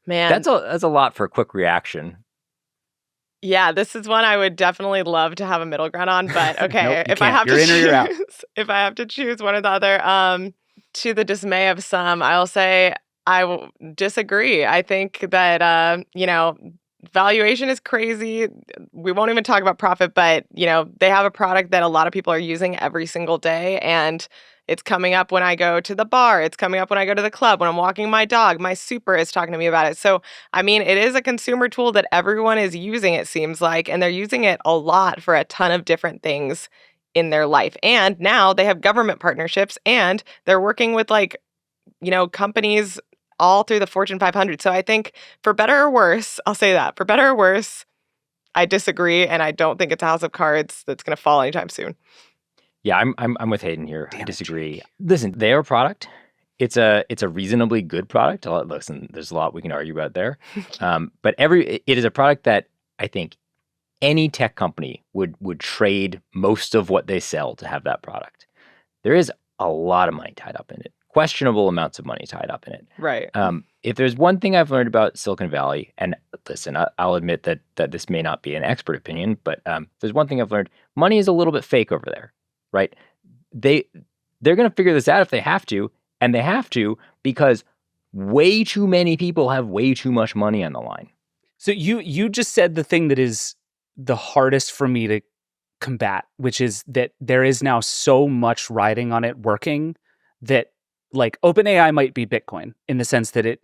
Speaker 4: Man.
Speaker 2: That's a lot for a quick reaction.
Speaker 4: Yeah, this is one I would definitely love to have a middle ground on, but okay,
Speaker 1: Nope,
Speaker 4: if I have to choose one or the other, to the dismay of some, I'll say I will disagree. I think that valuation is crazy. We won't even talk about profit, but they have a product that a lot of people are using every single day, and it's coming up when I go to the bar. It's coming up when I go to the club, when I'm walking my dog. My super is talking to me about it. So, I mean, it is a consumer tool that everyone is using, it seems like, and they're using it a lot for a ton of different things in their life. And now they have government partnerships, and they're working with companies all through the Fortune 500. So I think for better or worse, I'll say that. For better or worse, I disagree, and I don't think it's a house of cards that's going to fall anytime soon.
Speaker 2: Yeah, I'm with Hayden here. I disagree. Listen, their product, it's a reasonably good product. Listen, there's a lot we can argue about there, but it is a product that I think any tech company would trade most of what they sell to have that product. There is a lot of money tied up in it, questionable amounts of money tied up in it.
Speaker 4: Right.
Speaker 2: If there's one thing I've learned about Silicon Valley, and listen, I'll admit that this may not be an expert opinion, but there's one thing I've learned: money is a little bit fake over there. Right? They're going to figure this out if they have to, and they have to because way too many people have way too much money on the line.
Speaker 1: So you just said the thing that is the hardest for me to combat, which is that there is now so much riding on it working that like OpenAI might be Bitcoin in the sense that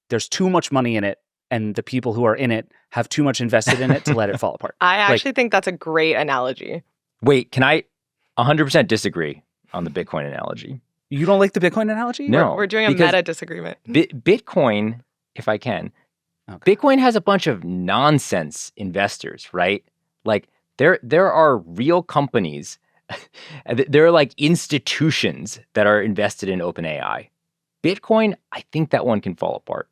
Speaker 1: there's too much money in it, and the people who are in it have too much invested in it to let it fall apart.
Speaker 4: I actually think that's a great analogy.
Speaker 2: Wait, can I 100% disagree on the Bitcoin analogy?
Speaker 1: You don't like the Bitcoin analogy?
Speaker 2: No.
Speaker 4: We're doing a meta disagreement.
Speaker 2: Bitcoin, if I can, Bitcoin has a bunch of nonsense investors, right? Like there are real companies, there are like institutions that are invested in OpenAI. Bitcoin, I think that one can fall apart.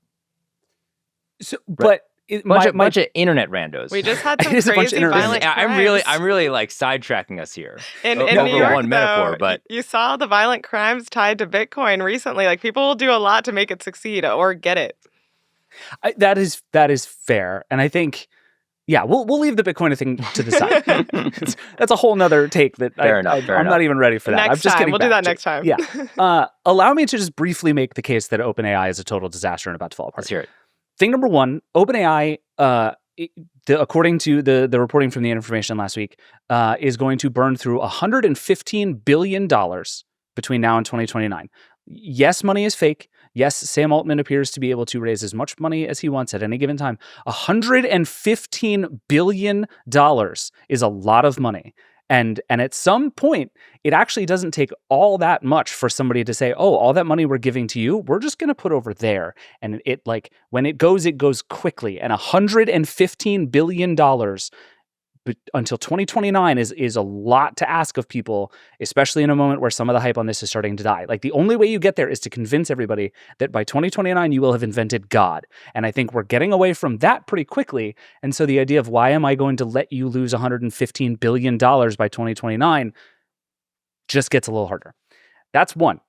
Speaker 1: So, but
Speaker 2: bunch of internet randos.
Speaker 4: We just had some crazy violent crimes.
Speaker 2: I'm really like sidetracking us here.
Speaker 4: In New York,
Speaker 2: one metaphor, but
Speaker 4: you saw the violent crimes tied to Bitcoin recently. Like people will do a lot to make it succeed or get it.
Speaker 1: That is fair, and I think, yeah, we'll leave the Bitcoin thing to the side. That's a whole nother take that I'm not even ready for that.
Speaker 4: Next time, we'll do that next time.
Speaker 1: Yeah. Allow me to just briefly make the case that OpenAI is a total disaster and about to fall apart.
Speaker 2: Let's hear it.
Speaker 1: Thing number 1, OpenAI, according to the reporting from the information last week, is going to burn through $115 billion between now and 2029. Yes, money is fake. Yes, Sam Altman appears to be able to raise as much money as he wants at any given time. $115 billion is a lot of money. And at some point, it actually doesn't take all that much for somebody to say, oh, all that money we're giving to you, we're just going to put over there. And it like, when it goes quickly. And $115 billion until 2029 is a lot to ask of people, especially in a moment where some of the hype on this is starting to die. Like the only way you get there is to convince everybody that by 2029 you will have invented God. And I think we're getting away from that pretty quickly. And so the idea of why am I going to let you lose $115 billion by 2029 just gets a little harder. That's one.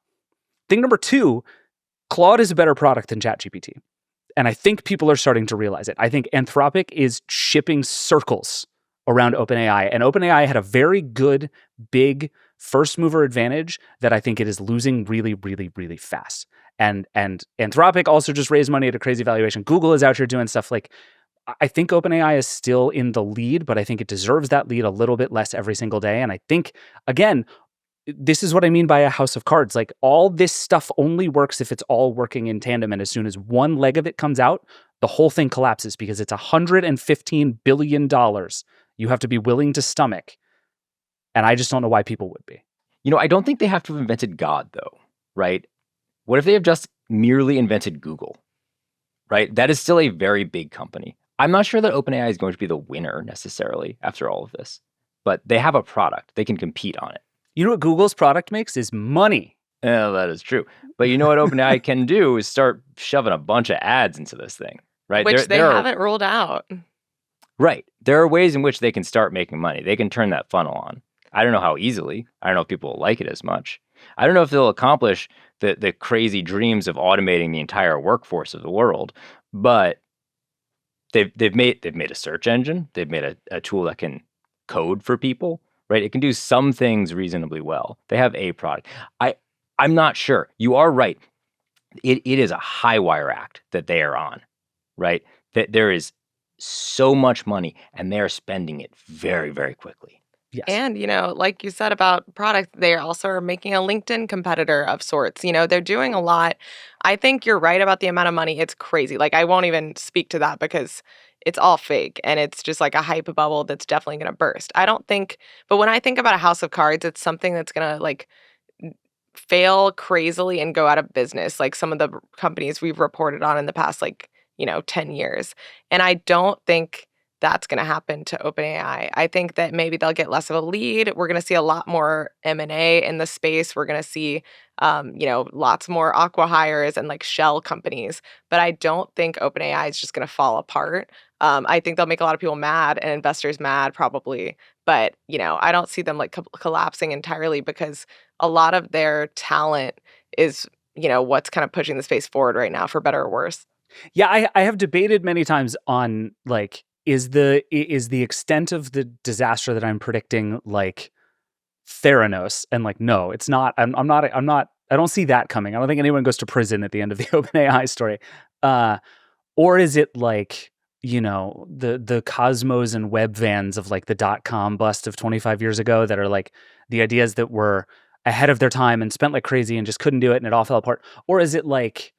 Speaker 1: Thing number 2, Claude is a better product than ChatGPT. And I think people are starting to realize it. I think Anthropic is shipping circles around OpenAI, and OpenAI had a very good, big first mover advantage that I think it is losing really, really, really fast. And Anthropic also just raised money at a crazy valuation. Google is out here doing stuff like, I think OpenAI is still in the lead, but I think it deserves that lead a little bit less every single day. And I think, again, this is what I mean by a house of cards. Like, all this stuff only works if it's all working in tandem. And as soon as one leg of it comes out, the whole thing collapses because it's $115 billion you have to be willing to stomach. And I just don't know why people would be.
Speaker 2: I don't think they have to have invented God, though, right? What if they have just merely invented Google, right? That is still a very big company. I'm not sure that OpenAI is going to be the winner necessarily after all of this, but they have a product. They can compete on it.
Speaker 1: You know what Google's product makes is money.
Speaker 2: Yeah, that is true. But you know what OpenAI can do is start shoving a bunch of ads into this thing, right?
Speaker 4: Which they haven't ruled out.
Speaker 2: Right. There are ways in which they can start making money. They can turn that funnel on. I don't know how easily. I don't know if people will like it as much. I don't know if they'll accomplish the crazy dreams of automating the entire workforce of the world, but they've made a search engine. They've made a tool that can code for people, right? It can do some things reasonably well. They have a product. I'm not sure. You are right. It is a high wire act that they are on, right? That there is so much money and they are spending it very, very quickly.
Speaker 1: Yes.
Speaker 4: And, like you said about product, they also are making a LinkedIn competitor of sorts. They're doing a lot. I think you're right about the amount of money. It's crazy. Like, I won't even speak to that because it's all fake and it's just like a hype bubble that's definitely going to burst. But when I think about a house of cards, it's something that's going to like fail crazily and go out of business. Like some of the companies we've reported on in the past, 10 years. And I don't think that's going to happen to OpenAI. I think that maybe they'll get less of a lead. We're going to see a lot more M&A in the space. We're going to see, lots more acqui-hires and like shell companies. But I don't think OpenAI is just going to fall apart. I think they'll make a lot of people mad and investors mad probably. But, I don't see them like collapsing entirely because a lot of their talent is, what's kind of pushing the space forward right now, for better or worse.
Speaker 1: Yeah, I have debated many times on like, is the extent of the disaster that I'm predicting like Theranos? And like, no, it's not. I'm not. I don't see that coming. I don't think anyone goes to prison at the end of the OpenAI story. Or is it like, the Cosmos and web vans of like the .com bust of 25 years ago that are like the ideas that were ahead of their time and spent like crazy and just couldn't do it and it all fell apart? Or is it like,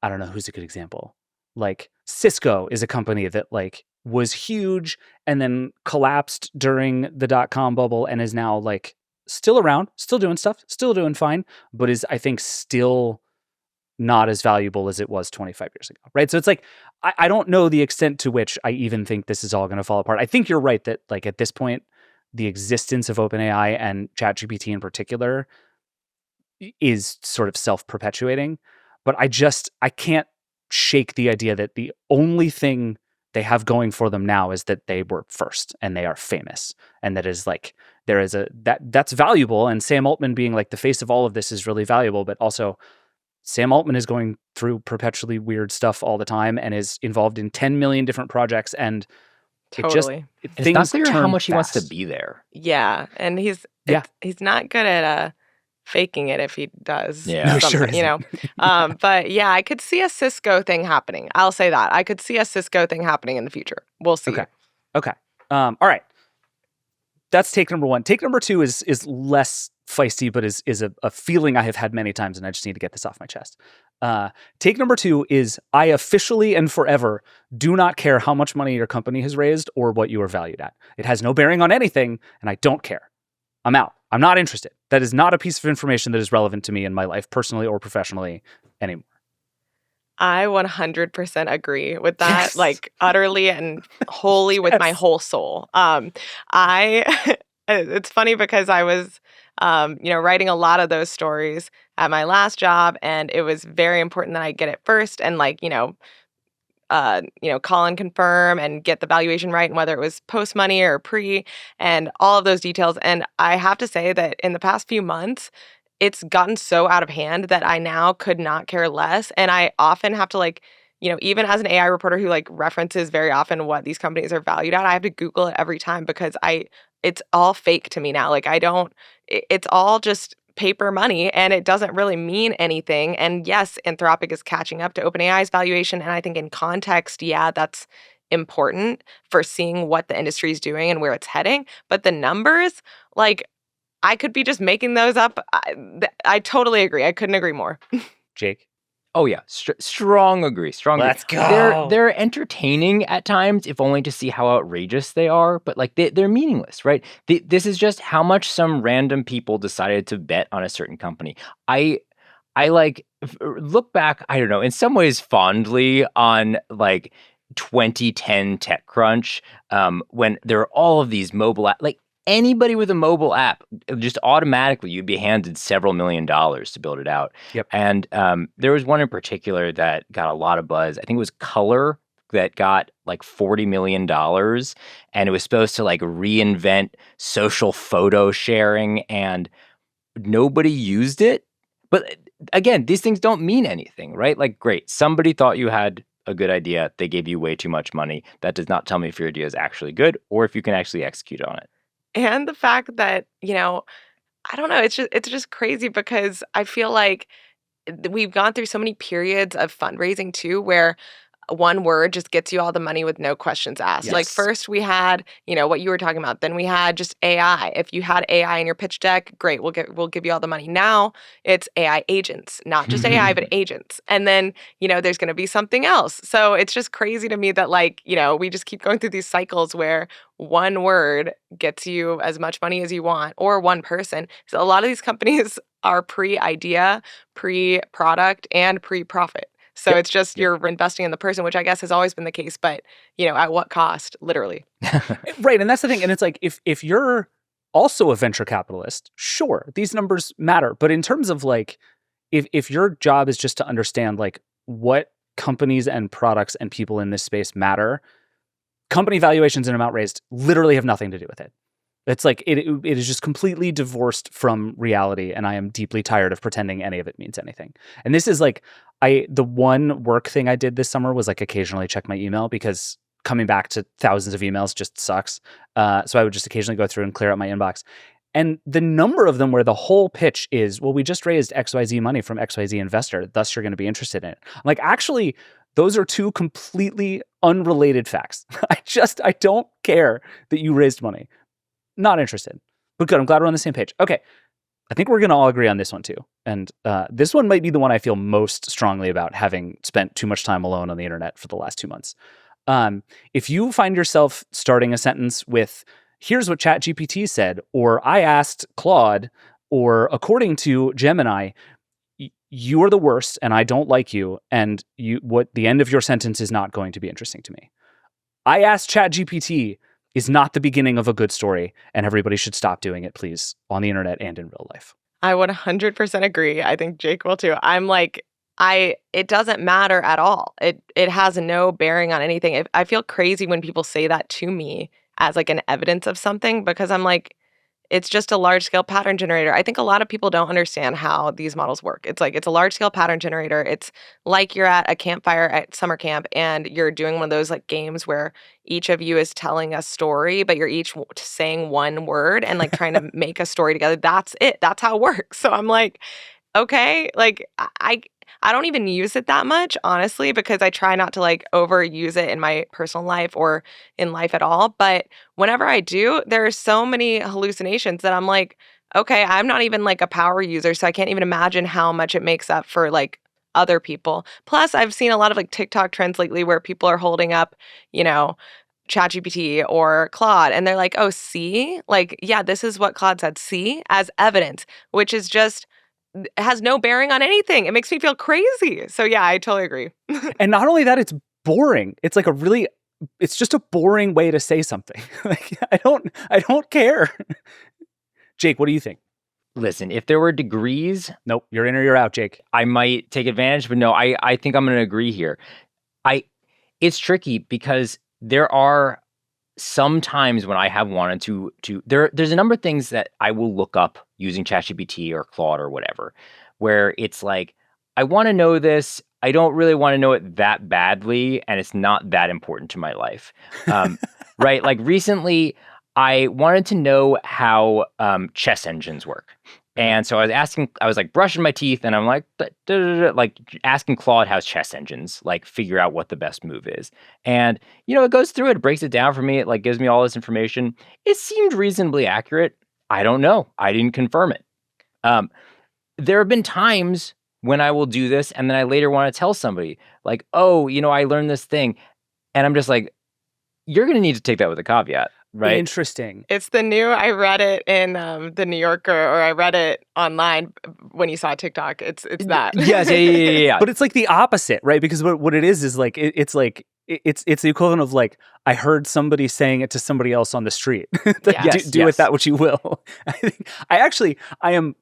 Speaker 1: I don't know, who's a good example? Like Cisco is a company that like was huge and then collapsed during the .com bubble and is now like still around, still doing stuff, still doing fine, but is, I think, still not as valuable as it was 25 years ago, right? So it's like, I don't know the extent to which I even think this is all going to fall apart. I think you're right that like at this point, the existence of OpenAI and ChatGPT in particular is sort of self-perpetuating, but I can't shake the idea that the only thing they have going for them now is that they were first and they are famous, and that is like there is that's valuable, and Sam Altman being like the face of all of this is really valuable, but also Sam Altman is going through perpetually weird stuff all the time and is involved in 10 million different projects, and
Speaker 4: totally.
Speaker 2: It's not clear how much he wants to be there.
Speaker 4: Yeah, and he's not good at faking it if he does.
Speaker 2: Yeah,
Speaker 4: sure. But yeah, I could see a Cisco thing happening. I'll say that. I could see a Cisco thing happening in the future. We'll see.
Speaker 1: Okay. All right. That's take number one. Take number two is less feisty, but is a feeling I have had many times, and I just need to get this off my chest. Take number two is I officially and forever do not care how much money your company has raised or what you are valued at. It has no bearing on anything, and I don't care. I'm out. I'm not interested. That is not a piece of information that is relevant to me in my life, personally or professionally, anymore.
Speaker 4: I 100% agree with that, yes. Like utterly and wholly with my whole soul. It's funny because I was, writing a lot of those stories at my last job, and it was very important that I get it first and call and confirm and get the valuation right, and whether it was post money or pre and all of those details. And I have to say that in the past few months, it's gotten so out of hand that I now could not care less. And I often have to even as an AI reporter who references very often what these companies are valued at, I have to Google it every time because it's all fake to me now. It's all just paper money and it doesn't really mean anything. And yes, Anthropic is catching up to OpenAI's valuation. And I think in context, yeah, that's important for seeing what the industry is doing and where it's heading. But the numbers, I could be just making those up. I totally agree. I couldn't agree more.
Speaker 1: Jake?
Speaker 2: Oh yeah, strong agree. Strong.
Speaker 1: Let's
Speaker 2: agree.
Speaker 1: go.
Speaker 2: They're entertaining at times, if only to see how outrageous they are. But like they're meaningless, right? This is just how much some random people decided to bet on a certain company. I like look back. I don't know. In some ways, fondly on like 2010 TechCrunch, when there were all of these mobile like. Anybody with a mobile app, just automatically you'd be handed several $1 million to build it out.
Speaker 1: Yep.
Speaker 2: And there was one in particular that got a lot of buzz. I think it was Color that got like $40 million. And it was supposed to like reinvent social photo sharing, and nobody used it. But again, these things don't mean anything, right? Like, great, somebody thought you had a good idea. They gave you way too much money. That does not tell me if your idea is actually good or if you can actually execute on it.
Speaker 4: And the fact that, I don't know, it's just crazy because I feel like we've gone through so many periods of fundraising too, where one word just gets you all the money with no questions asked. Like
Speaker 1: Yes.
Speaker 4: first we had, what you were talking about. Then we had just AI. If you had AI in your pitch deck, great, we'll give you all the money. Now it's AI agents, not just AI, but agents. And then, there's going to be something else. So it's just crazy to me that we just keep going through these cycles where one word gets you as much money as you want, or one person. So a lot of these companies are pre-idea, pre-product, and pre-profit. So it's just you're investing in the person, which I guess has always been the case, but at what cost, literally.
Speaker 1: Right, and that's the thing. And it's like if you're also a venture capitalist, sure, these numbers matter. But in terms of like, if your job is just to understand like what companies and products and people in this space matter, company valuations and amount raised literally have nothing to do with it. It's like it is just completely divorced from reality, and I am deeply tired of pretending any of it means anything. And this is like the one work thing I did this summer was like occasionally check my email, because coming back to thousands of emails just sucks. So I would just occasionally go through and clear out my inbox. And the number of them where the whole pitch is, well, we just raised XYZ money from XYZ investor, thus you're going to be interested in it. I'm like, actually, those are two completely unrelated facts. I don't care that you raised money. Not interested. But good, I'm glad we're on the same page. Okay, I think we're going to all agree on this one too. And this one might be the one I feel most strongly about, having spent too much time alone on the internet for the last 2 months. If you find yourself starting a sentence with, here's what ChatGPT said, or I asked Claude, or according to Gemini, you are the worst and I don't like you, and what the end of your sentence is not going to be interesting to me. I asked ChatGPT is not the beginning of a good story, and everybody should stop doing it, please, on the internet and in real life.
Speaker 4: I would 100% agree. I think Jake will too. I'm like, it doesn't matter at all. It has no bearing on anything. I feel crazy when people say that to me as like an evidence of something, because I'm like, it's just a large scale pattern generator. I think a lot of people don't understand how these models work. It's like, it's a large scale pattern generator. It's like you're at a campfire at summer camp and you're doing one of those like games where each of you is telling a story, but you're each saying one word and like trying to make a story together. That's it. That's how it works. So I'm like, okay, like I don't even use it that much, honestly, because I try not to like overuse it in my personal life or in life at all. But whenever I do, there are so many hallucinations that I'm like, okay, I'm not even like a power user, so I can't even imagine how much it makes up for like other people. Plus, I've seen a lot of like TikTok trends lately where people are holding up, ChatGPT or Claude, and they're like, oh, see? Like, yeah, this is what Claude said, see? As evidence, which is just has no bearing on anything. It makes me feel crazy. So yeah, I totally agree.
Speaker 1: And not only that, it's boring. It's like it's just a boring way to say something. Like, I don't care. Jake, what do you think?
Speaker 2: Listen, if there were degrees,
Speaker 1: Nope, you're in or you're out, Jake.
Speaker 2: I might take advantage, but no, I think I'm going to agree here. It's tricky because there are some times when I have wanted to there's a number of things that I will look up using ChatGPT or Claude or whatever, where it's like, I want to know this. I don't really want to know it that badly, and it's not that important to my life. Right? Like recently, I wanted to know how chess engines work. And so I was like brushing my teeth, and I'm like, like asking Claude how's chess engines, like figure out what the best move is. And, it goes through it, breaks it down for me. It like gives me all this information. It seemed reasonably accurate. I don't know. I didn't confirm it. There have been times when I will do this and then I later want to tell somebody like, oh, I learned this thing. And I'm just like, you're going to need to take that with a caveat, right?
Speaker 1: Interesting.
Speaker 4: It's the new, I read it in the New Yorker, or I read it online when you saw TikTok. It's that.
Speaker 2: Yes, yeah.
Speaker 1: But it's like the opposite, right? Because what it is like, it's like, it's the equivalent of like, I heard somebody saying it to somebody else on the street.
Speaker 4: Yes.
Speaker 1: Do with that what you will. I am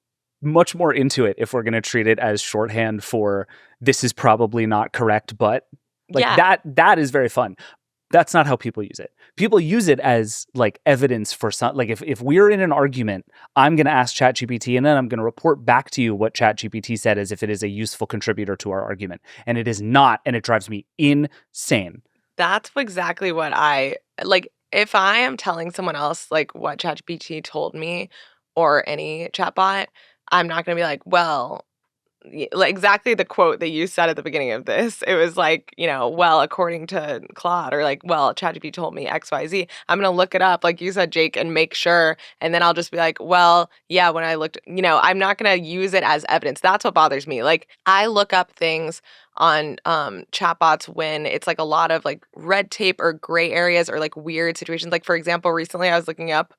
Speaker 1: much more into it if we're going to treat it as shorthand for this is probably not correct, but that is very fun. That's not how people use it. People use it as like evidence for some, like if we're in an argument, I'm going to ask ChatGPT and then I'm going to report back to you what ChatGPT said as if it is a useful contributor to our argument. And it is not, and it drives me insane.
Speaker 4: That's exactly what I like. If I am telling someone else like what ChatGPT told me or any chatbot, I'm not going to be like, well, like exactly the quote that you said at the beginning of this. It was like, well, according to Claude, or like, well, ChatGPT told me XYZ. I'm going to look it up, like you said, Jake, and make sure. And then I'll just be like, well, yeah, when I looked, I'm not going to use it as evidence. That's what bothers me. Like, I look up things on chatbots when it's like a lot of like red tape or gray areas or like weird situations. Like, for example, recently I was looking up,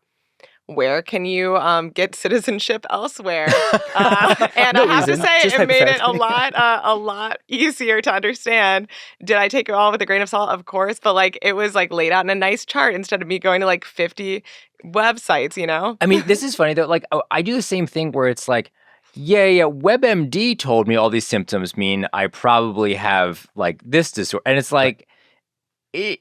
Speaker 4: where can you get citizenship elsewhere? And
Speaker 1: No
Speaker 4: I have
Speaker 1: reason,
Speaker 4: to say,
Speaker 1: just
Speaker 4: it made it
Speaker 1: hypothetically.
Speaker 4: a lot easier to understand. Did I take it all with a grain of salt? Of course, but like it was like laid out in a nice chart instead of me going to like 50 websites.
Speaker 2: I mean, this is funny though. Like, I do the same thing where it's like, yeah, WebMD told me all these symptoms mean I probably have like this disorder, and it's like,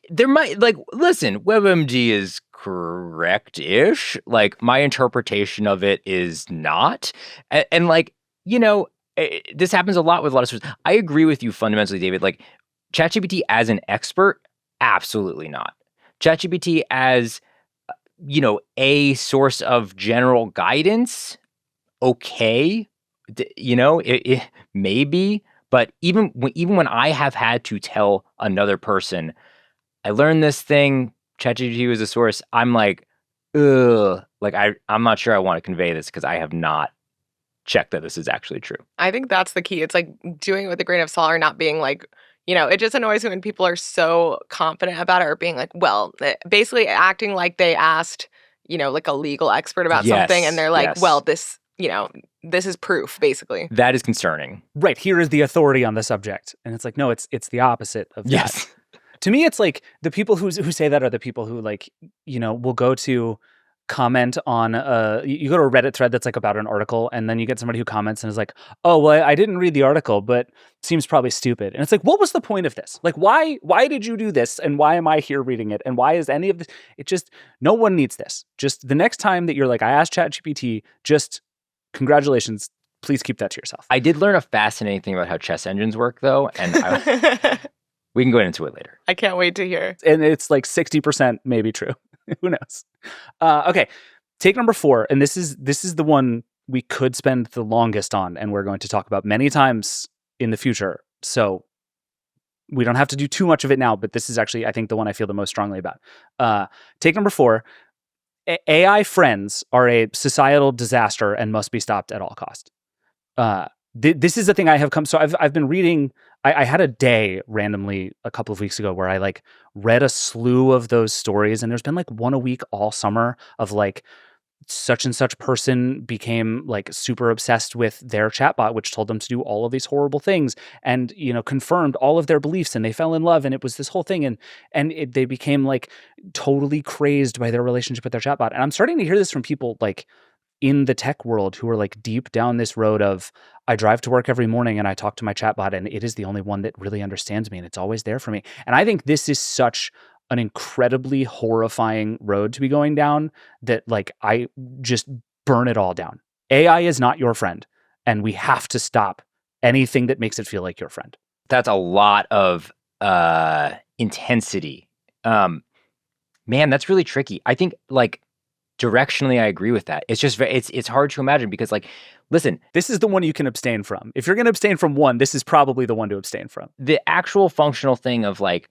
Speaker 2: there might, like, listen, WebMD is correct-ish. Like, my interpretation of it is not. And like, this happens a lot with a lot of sources. I agree with you fundamentally, David. Like, ChatGPT as an expert, absolutely not. ChatGPT as, a source of general guidance, okay. It maybe. But even when I have had to tell another person, I learned this thing, ChatGPT was a source, I'm like, ugh. Like, I'm not sure I want to convey this because I have not checked that this is actually true.
Speaker 4: I think that's the key. It's like doing it with a grain of salt, or not being like, it just annoys me when people are so confident about it, or being like, well, basically acting like they asked, like a legal expert about something, and they're like, well, this, this is proof, basically.
Speaker 2: That is concerning.
Speaker 1: Right, here is the authority on the subject. And it's like, no, it's the opposite of that. To me, it's like the people who say that are the people who like, will go to comment on you go to a Reddit thread that's like about an article, and then you get somebody who comments and is like, oh, well, I didn't read the article, but seems probably stupid. And it's like, what was the point of this? Like, why did you do this? And why am I here reading it? And why is any of this? It just, no one needs this. Just the next time that you're like, I asked ChatGPT, just congratulations. Please keep that to yourself.
Speaker 2: I did learn a fascinating thing about how chess engines work, though, and we can go into it later.
Speaker 4: I can't wait to hear.
Speaker 1: And it's like 60% maybe true. Who knows? Okay, take number 4, and this is the one we could spend the longest on, and we're going to talk about many times in the future. So we don't have to do too much of it now, but this is actually, I think, the one I feel the most strongly about. Take number 4. AI friends are a societal disaster and must be stopped at all cost. This is the thing I have come. So I've been reading. I had a day randomly a couple of weeks ago where I like read a slew of those stories, and there's been like one a week all summer of like such and such person became like super obsessed with their chatbot, which told them to do all of these horrible things, and confirmed all of their beliefs, and they fell in love, and it was this whole thing, and they became like totally crazed by their relationship with their chatbot. And I'm starting to hear this from people like in the tech world who are like deep down this road of, I drive to work every morning and I talk to my chatbot, and it is the only one that really understands me, and it's always there for me. And I think this is such an incredibly horrifying road to be going down that like I just burn it all down. AI is not your friend, and we have to stop anything that makes it feel like your friend.
Speaker 2: That's a lot of intensity. Man, that's really tricky. I think like directionally, I agree with that. It's just it's hard to imagine because like, listen,
Speaker 1: this is the one you can abstain from. If you're going to abstain from one, this is probably the one to abstain from.
Speaker 2: The actual functional thing of like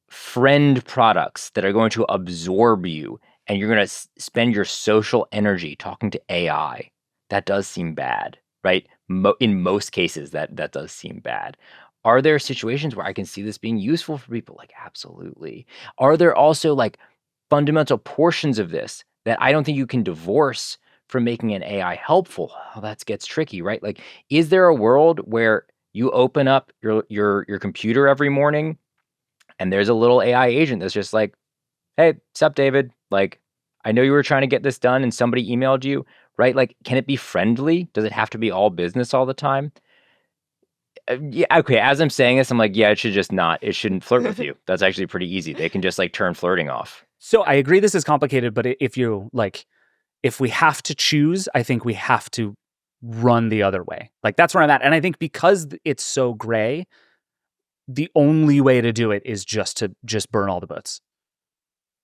Speaker 2: friend products that are going to absorb you and you're going to spend your social energy talking to AI, that does seem bad, right? In most cases, that does seem bad. Are there situations where I can see this being useful for people? Like, absolutely. Are there also like fundamental portions of this that I don't think you can divorce from making an AI helpful? Oh, that gets tricky, right? Like, is there a world where you open up your computer every morning and there's a little AI agent that's just like, hey, sup, David? Like, I know you were trying to get this done and somebody emailed you, right? Like, can it be friendly? Does it have to be all business all the time? Yeah, okay. As I'm saying this, I'm like, yeah, it shouldn't flirt with you. That's actually pretty easy. They can just like turn flirting off.
Speaker 1: So I agree this is complicated, but if we have to choose, I think we have to run the other way. Like, that's where I'm at. And I think because it's so gray, the only way to do it is just burn all the boats.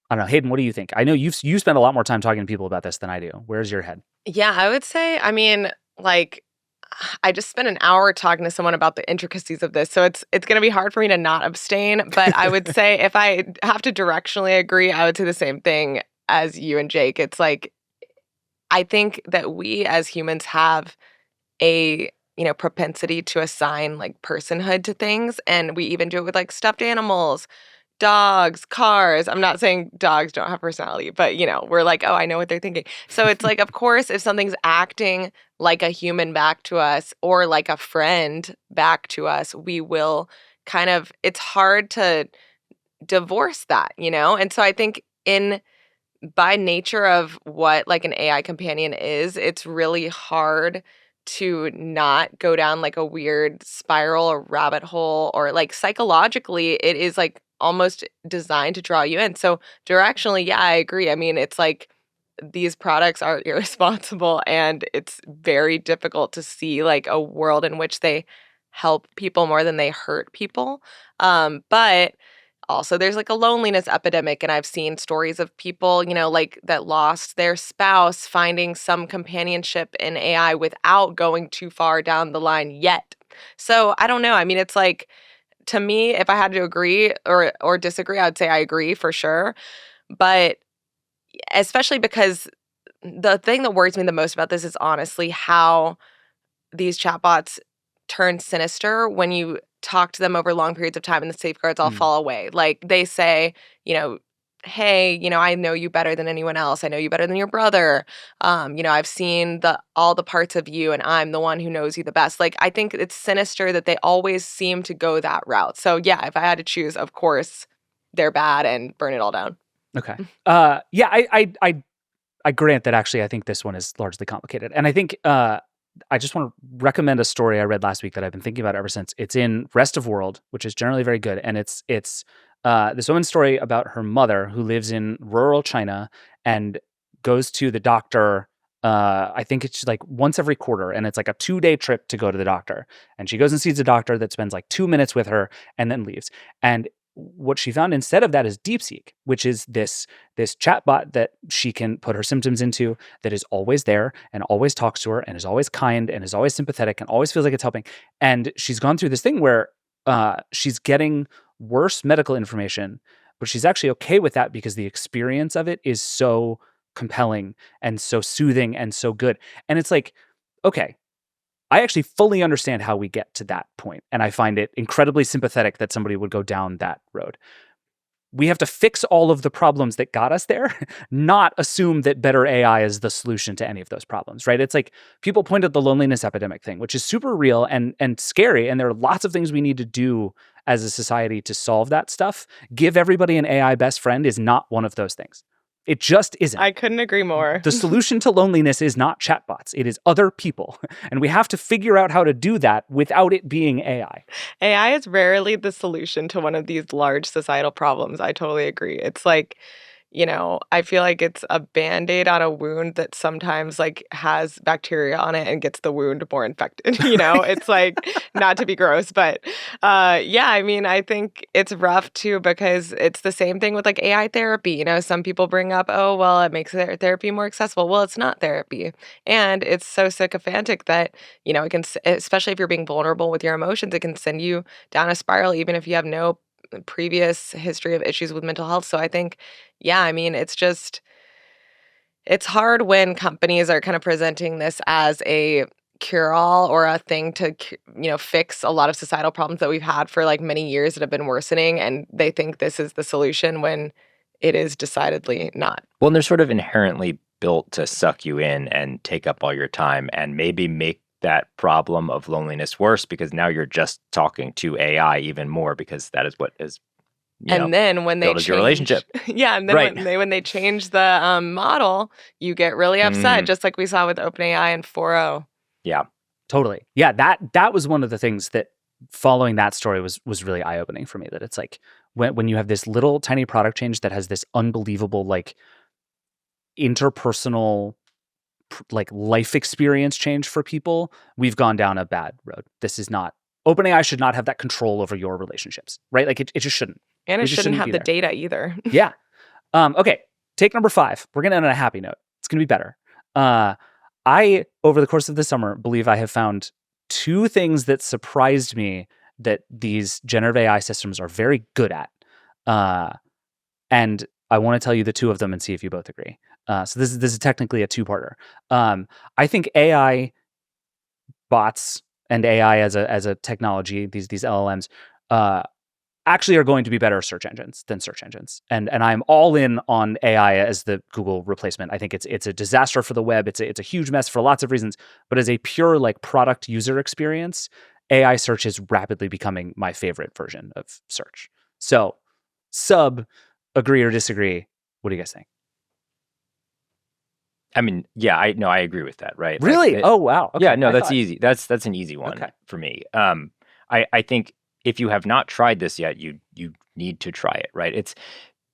Speaker 1: I don't know. Hayden, what do you think? I know you spend a lot more time talking to people about this than I do. Where's your head?
Speaker 4: Yeah, I would say, I mean, like, I just spent an hour talking to someone about the intricacies of this. So it's going to be hard for me to not abstain. But I would say if I have to directionally agree, I would say the same thing as you and Jake. It's like, I think that we as humans have a propensity to assign like personhood to things. And we even do it with like stuffed animals, dogs, cars. I'm not saying dogs don't have personality, but we're like, oh, I know what they're thinking. So it's like, of course, if something's acting like a human back to us or like a friend back to us, we will it's hard to divorce that, And so I think by nature of what like an AI companion is, it's really hard to not go down like a weird spiral or rabbit hole, or like psychologically it is like almost designed to draw you in. So directionally, yeah, I agree. I mean, it's like these products are irresponsible and it's very difficult to see like a world in which they help people more than they hurt people. But also, there's like a loneliness epidemic, and I've seen stories of people, like that lost their spouse finding some companionship in AI without going too far down the line yet. So I don't know. I mean, it's like, to me, if I had to agree or disagree, I would say I agree for sure. But especially because the thing that worries me the most about this is honestly how these chatbots turn sinister when you talk to them over long periods of time and the safeguards all fall away. Like they say, hey, I know you better than anyone else. I know you better than your brother. I've seen all the parts of you and I'm the one who knows you the best. Like, I think it's sinister that they always seem to go that route. So yeah, if I had to choose, of course, they're bad and burn it all down.
Speaker 1: Okay. Yeah, I grant that actually I think this one is largely complicated. And I think I just want to recommend a story I read last week that I've been thinking about ever since. It's in Rest of World, which is generally very good. And it's this woman's story about her mother who lives in rural China and goes to the doctor. I think it's like once every quarter, and it's like a 2-day trip to go to the doctor. And she goes and sees a doctor that spends like 2 minutes with her and then leaves. And what she found instead of that is DeepSeek, which is this chatbot that she can put her symptoms into that is always there and always talks to her and is always kind and is always sympathetic and always feels like it's helping. And she's gone through this thing where she's getting worse medical information, but she's actually okay with that because the experience of it is so compelling and so soothing and so good. And it's like, okay, I actually fully understand how we get to that point, and I find it incredibly sympathetic that somebody would go down that road. We have to fix all of the problems that got us there, not assume that better AI is the solution to any of those problems, right? It's like people point at the loneliness epidemic thing, which is super real and scary, and there are lots of things we need to do as a society to solve that stuff. Give everybody an AI best friend is not one of those things. It just isn't.
Speaker 4: I couldn't agree more.
Speaker 1: The solution to loneliness is not chatbots. It is other people. And we have to figure out how to do that without it being AI.
Speaker 4: AI is rarely the solution to one of these large societal problems. I totally agree. It's like, I feel like it's a Band-Aid on a wound that sometimes like has bacteria on it and gets the wound more infected. It's like, not to be gross, but yeah, I mean, I think it's rough too because it's the same thing with like AI therapy. Some people bring up, oh, well, it makes therapy more accessible. Well, it's not therapy. And it's so sycophantic that, it can, especially if you're being vulnerable with your emotions, it can send you down a spiral, even if you have no previous history of issues with mental health. So I think, yeah, I mean, it's just, it's hard when companies are kind of presenting this as a cure-all or a thing to fix a lot of societal problems that we've had for like many years that have been worsening, and they think this is the solution when it is decidedly not.
Speaker 2: Well, and they're sort of inherently built to suck you in and take up all your time and maybe make that problem of loneliness worse, because now you're just talking to AI even more, because that is what is
Speaker 4: then when they
Speaker 2: built as your relationship.
Speaker 4: Yeah, and then
Speaker 2: Right.
Speaker 4: when they change the model, you get really upset, just like we saw with OpenAI and 4.0.
Speaker 2: Yeah,
Speaker 1: totally. Yeah, that was one of the things that following that story was really eye-opening for me, that it's like when you have this little tiny product change that has this unbelievable like interpersonal like life experience change for people, we've gone down a bad road. This is not, OpenAI should not have that control over your relationships, right? Like it just shouldn't.
Speaker 4: And it shouldn't have
Speaker 1: be
Speaker 4: the
Speaker 1: there.
Speaker 4: data either.
Speaker 1: Yeah. Okay. Take number 5. We're going to end on a happy note. It's going to be better. I, over the course of the summer, believe I have found 2 things that surprised me that these generative AI systems are very good at. And I want to tell you the 2 of them and see if you both agree. So this is technically a 2-parter. I think AI bots and AI as a technology, these LLMs, actually are going to be better search engines than search engines. And I'm all in on AI as the Google replacement. I think it's a disaster for the web. It's a huge mess for lots of reasons. But as a pure like product user experience, AI search is rapidly becoming my favorite version of search. So, agree or disagree? What do you guys think?
Speaker 2: I mean, yeah, I agree with that, right?
Speaker 1: Really?
Speaker 2: Like,
Speaker 1: oh, wow. Okay.
Speaker 2: Yeah, no, that's easy. That's an easy one
Speaker 1: Okay.
Speaker 2: for me. I think if you have not tried this yet, you need to try it, right?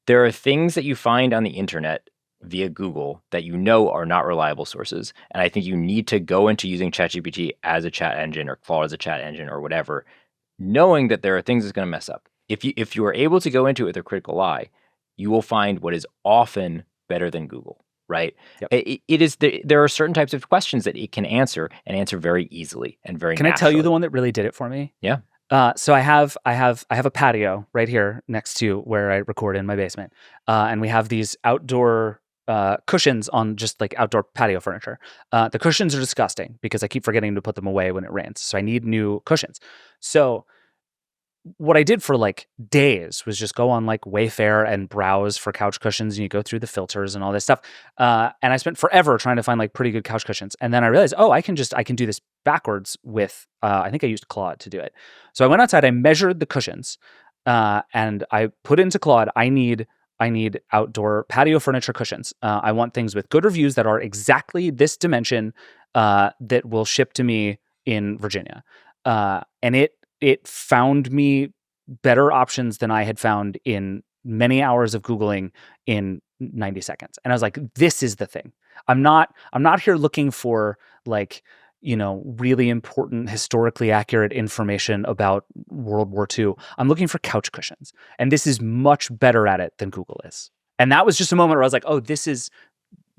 Speaker 2: There are things that you find on the internet via Google that are not reliable sources, and I think you need to go into using ChatGPT as a chat engine or Claude as a chat engine or whatever, knowing that there are things that's going to mess up. If you are able to go into it with a critical eye, you will find what is often better than Google. Right.
Speaker 1: Yep.
Speaker 2: There are certain types of questions that it can answer and answer very easily and very.
Speaker 1: Can I tell you the one that really did it for me?
Speaker 2: Yeah.
Speaker 1: So I have a patio right here next to where I record in my basement, and we have these outdoor cushions on just like outdoor patio furniture. The cushions are disgusting because I keep forgetting to put them away when it rains. So I need new cushions. So what I did for like days was just go on like Wayfair and browse for couch cushions, and you go through the filters and all this stuff. And I spent forever trying to find like pretty good couch cushions. And then I realized, I can do this backwards with, I think I used Claude to do it. So I went outside, I measured the cushions, and I put into Claude, I need outdoor patio furniture cushions. I want things with good reviews that are exactly this dimension, that will ship to me in Virginia. And it found me better options than I had found in many hours of Googling in 90 seconds. And I was like, this is the thing. I'm not here looking for like, really important, historically accurate information about World War II. I'm looking for couch cushions. And this is much better at it than Google is. And that was just a moment where I was like, oh, this is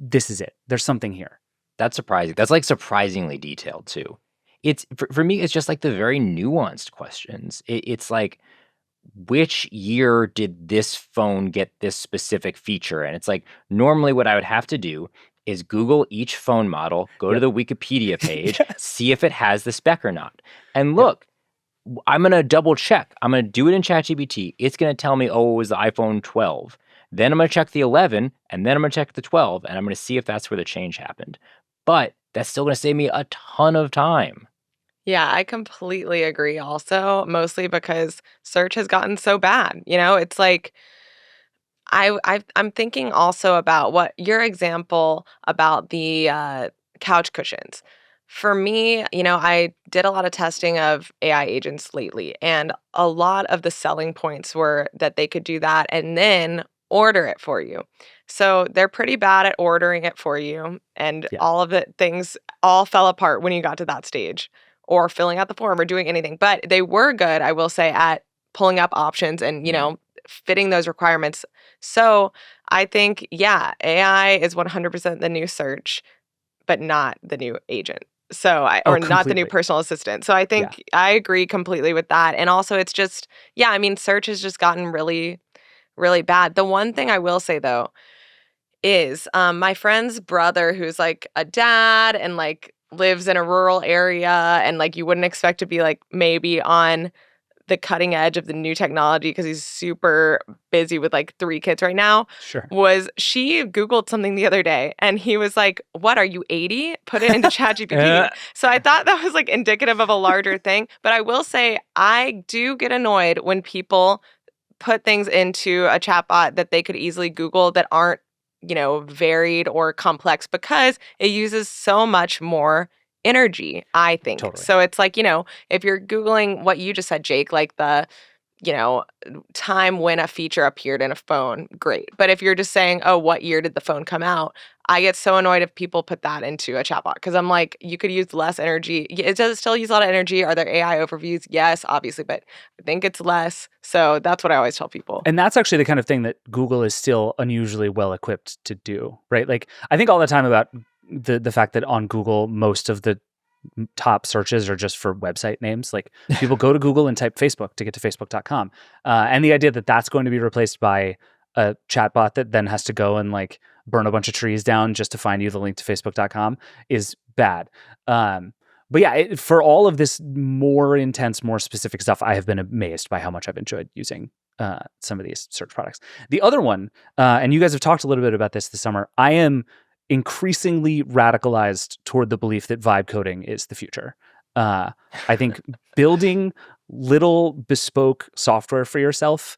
Speaker 1: it. There's something here.
Speaker 2: That's surprising. That's like surprisingly detailed too. It's for me, it's just like the very nuanced questions. It's like, which year did this phone get this specific feature? And it's like, normally what I would have to do is Google each phone model, go to the Wikipedia page, see if it has the spec or not. And look, I'm going to double check. I'm going to do it in ChatGPT. It's going to tell me, it was the iPhone 12. Then I'm going to check the 11, and then I'm going to check the 12, and I'm going to see if that's where the change happened. But that's still going to save me a ton of time.
Speaker 4: Yeah, I completely agree also, mostly because search has gotten so bad. It's like I'm thinking also about what your example about the couch cushions. For me, I did a lot of testing of AI agents lately, and a lot of the selling points were that they could do that and then order it for you. So they're pretty bad at ordering it for you, and all of the things all fell apart when you got to that stage, or filling out the form or doing anything. But they were good, I will say, at pulling up options and, fitting those requirements. So I think, AI is 100% the new search, but not the new agent. So not the new personal assistant. So I think I agree completely with that. And also it's just, search has just gotten really, really bad. The one thing I will say though, is. My friend's brother, who's like a dad and like lives in a rural area, and like you wouldn't expect to be like maybe on the cutting edge of the new technology because he's super busy with like 3 kids right now.
Speaker 1: Sure.
Speaker 4: She Googled something the other day and he was like, "What, are you 80? Put it into ChatGPT." So I thought that was like indicative of a larger thing. But I will say I do get annoyed when people put things into a chatbot that they could easily Google that aren't, varied or complex, because it uses so much more energy, I think.
Speaker 1: Totally.
Speaker 4: So it's like, if you're Googling what you just said, Jake, like the, time when a feature appeared in a phone, great. But if you're just saying, oh, what year did the phone come out? I get so annoyed if people put that into a chatbot, because I'm like, you could use less energy. It does still use a lot of energy. Are there AI overviews? Yes, obviously, but I think it's less. So that's what I always tell people.
Speaker 1: And that's actually the kind of thing that Google is still unusually well equipped to do, right? Like, I think all the time about the fact that on Google, most of the top searches are just for website names. Like, people go to Google and type Facebook to get to facebook.com. And the idea that that's going to be replaced by a chatbot that then has to go and like burn a bunch of trees down just to find you the link to facebook.com is bad. But yeah, for all of this more intense, more specific stuff, I have been amazed by how much I've enjoyed using some of these search products. The other one, and you guys have talked a little bit about this summer, I am increasingly radicalized toward the belief that vibe coding is the future. I think building little bespoke software for yourself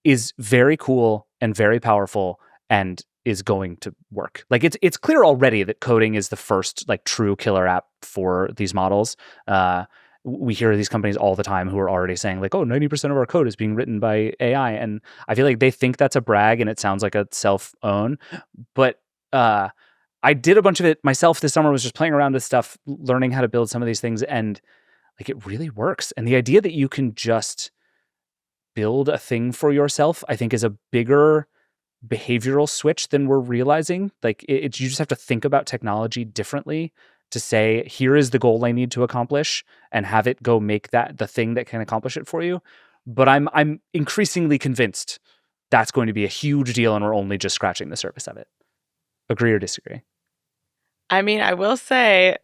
Speaker 1: is very cool and very powerful and is going to work. Like, it's clear already that coding is the first like true killer app for these models. We hear these companies all the time who are already saying like, oh, 90% of our code is being written by AI. And I feel like they think that's a brag and it sounds like a self-own. But I did a bunch of it myself this summer, was just playing around with stuff, learning how to build some of these things. And like, it really works. And the idea that you can just build a thing for yourself, I think, is a bigger behavioral switch than we're realizing. Like, you just have to think about technology differently to say, here is the goal I need to accomplish, and have it go make that the thing that can accomplish it for you. But I'm increasingly convinced that's going to be a huge deal, and we're only just scratching the surface of it. Agree or disagree?
Speaker 4: I mean, I will say,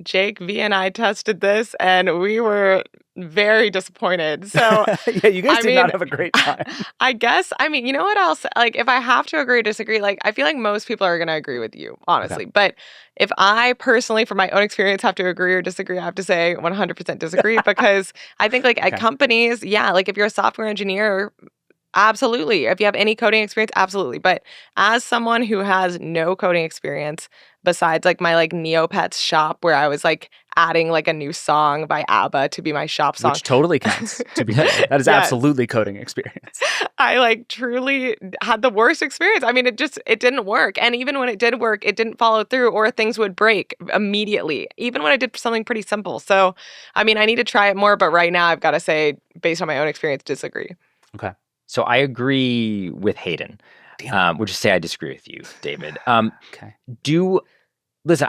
Speaker 4: Jake, V, and I tested this, and we were very disappointed. So
Speaker 1: yeah, you guys did not have a great time.
Speaker 4: I guess, you know what else? Like, if I have to agree or disagree, like, I feel like most people are going to agree with you, honestly. Okay. But if I personally, from my own experience, have to agree or disagree, I have to say 100% disagree, because I think like at companies, yeah, like if you're a software engineer, absolutely. If you have any coding experience, absolutely. But as someone who has no coding experience, besides like my like Neopets shop where I was like adding like a new song by ABBA to be my shop song.
Speaker 1: Which totally counts, to be clear. That is yes. Absolutely coding experience.
Speaker 4: I like truly had the worst experience. I mean, it didn't work. And even when it did work, it didn't follow through, or things would break immediately, even when I did something pretty simple. So, I mean, I need to try it more, but right now I've got to say, based on my own experience, disagree.
Speaker 1: Okay.
Speaker 2: So I agree with Hayden. We'll just say I disagree with you, David.
Speaker 1: Okay.
Speaker 2: Listen,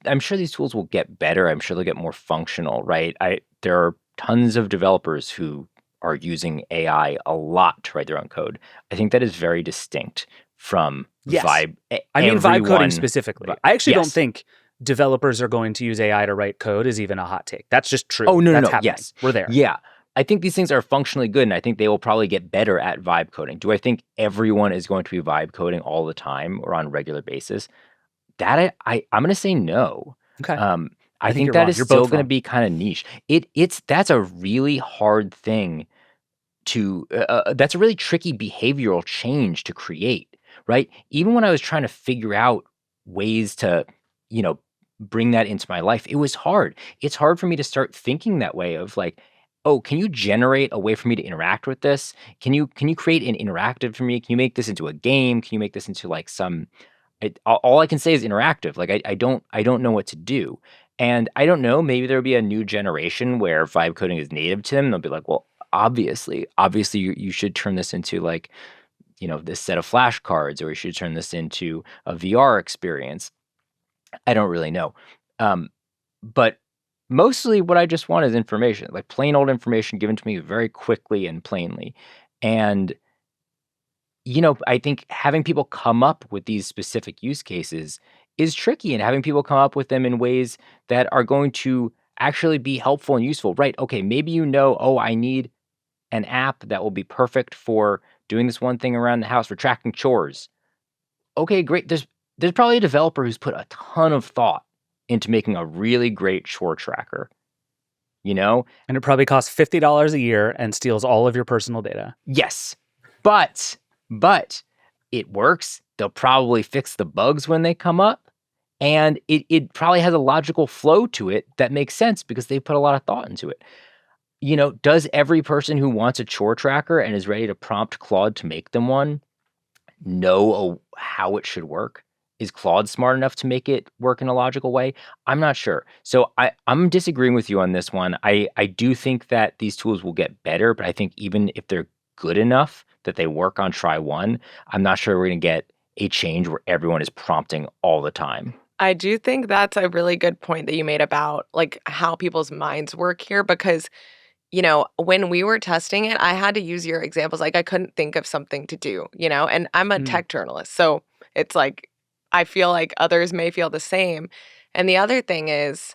Speaker 2: I'm sure these tools will get better. I'm sure they'll get more functional, right? There are tons of developers who are using AI a lot to write their own code. I think that is very distinct from vibe.
Speaker 1: I mean, vibe coding specifically. I actually don't think developers are going to use AI to write code is even a hot take. That's just true.
Speaker 2: Oh, no,
Speaker 1: That's
Speaker 2: no.
Speaker 1: Happening.
Speaker 2: Yes.
Speaker 1: We're there.
Speaker 2: Yeah. I think these things are functionally good, and I think they will probably get better at vibe coding. Do I think everyone is going to be vibe coding all the time or on a regular basis? That I'm going to say no.
Speaker 1: Okay.
Speaker 2: I think that is still going to be kind of niche. That's a really hard thing to. That's a really tricky behavioral change to create, right? Even when I was trying to figure out ways to, bring that into my life, it was hard. It's hard for me to start thinking that way of like, oh, can you generate a way for me to interact with this? Can you create an interactive for me? Can you make this into a game? Can you make this into like some? All I can say is interactive. Like I don't know what to do, and I don't know. Maybe there'll be a new generation where vibe coding is native to them. And they'll be like, well, obviously, you should turn this into like, this set of flashcards, or you should turn this into a VR experience. I don't really know, but. Mostly what I just want is information, like plain old information given to me very quickly and plainly. And I think having people come up with these specific use cases is tricky, and having people come up with them in ways that are going to actually be helpful and useful, right? Okay, maybe I need an app that will be perfect for doing this one thing around the house, for tracking chores. Okay, great. There's probably a developer who's put a ton of thought into making a really great chore tracker,
Speaker 1: And it probably costs $50 a year and steals all of your personal data.
Speaker 2: Yes, but it works. They'll probably fix the bugs when they come up, and it probably has a logical flow to it that makes sense because they put a lot of thought into it. Does every person who wants a chore tracker and is ready to prompt Claude to make them one know how it should work? Is Claude smart enough to make it work in a logical way? I'm not sure. So I'm disagreeing with you on this one. I do think that these tools will get better, but I think even if they're good enough that they work on try one, I'm not sure we're going to get a change where everyone is prompting all the time.
Speaker 4: I do think that's a really good point that you made about like how people's minds work here, because when we were testing it, I had to use your examples. Like I couldn't think of something to do, and I'm a tech journalist. So it's like, I feel like others may feel the same. And the other thing is,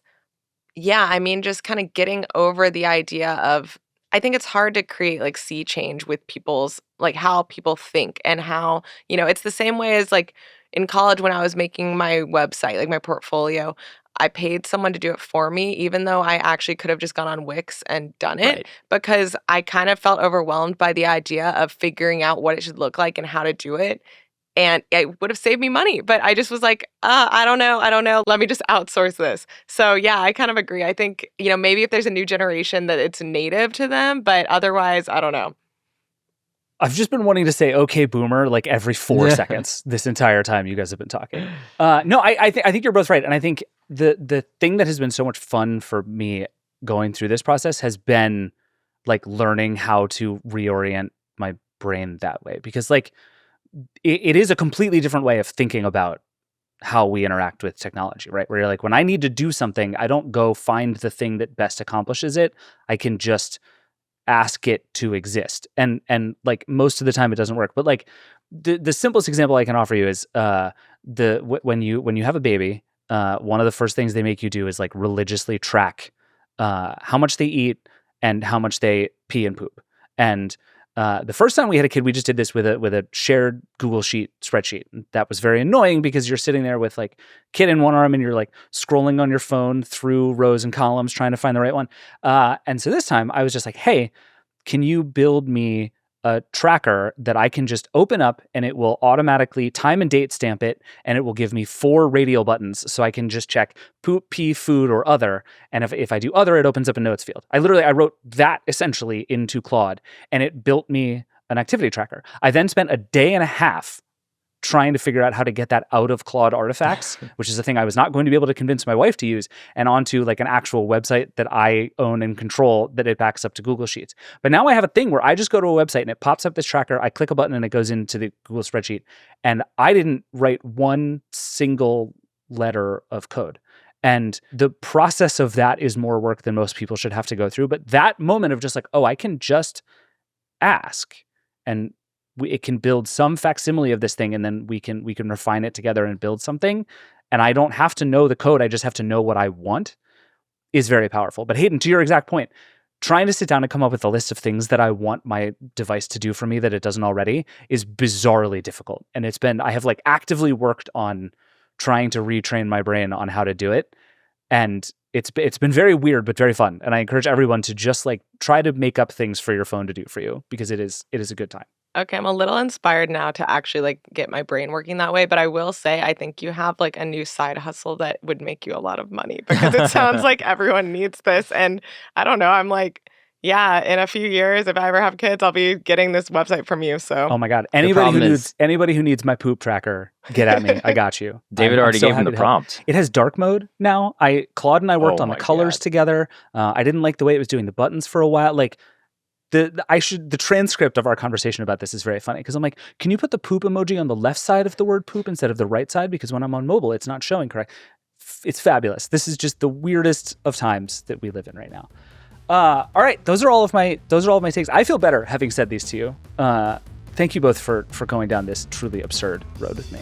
Speaker 4: just kind of getting over the idea of, I think it's hard to create like sea change with people's, like how people think and how, it's the same way as like in college when I was making my website, like my portfolio, I paid someone to do it for me, even though I actually could have just gone on Wix and done it,
Speaker 2: Right.
Speaker 4: because I kind of felt overwhelmed by the idea of figuring out what it should look like and how to do it. And it would have saved me money. But I just was like, I don't know. Let me just outsource this. So yeah, I kind of agree. I think, maybe if there's a new generation that it's native to them, but otherwise, I don't know.
Speaker 1: I've just been wanting to say, okay, boomer, like every 4 seconds this entire time you guys have been talking. No, I think you're both right. And I think the thing that has been so much fun for me going through this process has been like learning how to reorient my brain that way. Because like, it is a completely different way of thinking about how we interact with technology, right? Where you're like, when I need to do something, I don't go find the thing that best accomplishes it. I can just ask it to exist. And like most of the time it doesn't work. But like the simplest example I can offer you is when you have a baby, one of the first things they make you do is like religiously track how much they eat and how much they pee and poop. And the first time we had a kid, we just did this with a shared Google Sheet spreadsheet. That was very annoying because you're sitting there with like kid in one arm and you're like scrolling on your phone through rows and columns trying to find the right one. And so this time I was just like, hey, can you build me a tracker that I can just open up and it will automatically time and date stamp it, and it will give me 4 radial buttons so I can just check poop, pee, food, or other. And if I do other, it opens up a notes field. I wrote that essentially into Claude, and it built me an activity tracker. I then spent a day and a half trying to figure out how to get that out of Claude artifacts, which is a thing I was not going to be able to convince my wife to use, and onto like an actual website that I own and control that it backs up to Google Sheets. But now I have a thing where I just go to a website and it pops up this tracker, I click a button and it goes into the Google spreadsheet, and I didn't write one single letter of code. And the process of that is more work than most people should have to go through. But that moment of just like, oh, I can just ask, and it can build some facsimile of this thing, and then we can refine it together and build something. And I don't have to know the code. I just have to know what I want, is very powerful. But Hayden, to your exact point, trying to sit down and come up with a list of things that I want my device to do for me that it doesn't already is bizarrely difficult. And I have like actively worked on trying to retrain my brain on how to do it. And it's been very weird, but very fun. And I encourage everyone to just like try to make up things for your phone to do for you, because it is a good time.
Speaker 4: Okay, I'm a little inspired now to actually like get my brain working that way, but I will say I think you have like a new side hustle that would make you a lot of money, because it sounds like everyone needs this. And I don't know, I'm like, yeah, in a few years, if I ever have kids, I'll be getting this website from you. So
Speaker 1: oh my God, anybody who needs my poop tracker, get at me. I got you.
Speaker 2: David already gave him the prompt.
Speaker 1: It has dark mode now. Claude and I worked on the colors together. I didn't like the way it was doing the buttons for a while. Like the transcript of our conversation about this is very funny, because I'm like, can you put the poop emoji on the left side of the word poop instead of the right side? Because when I'm on mobile, it's not showing correct. It's fabulous. This is just the weirdest of times that we live in right now. All right, those are all of my takes. I feel better having said these to you. thank you both for going down this truly absurd road with me.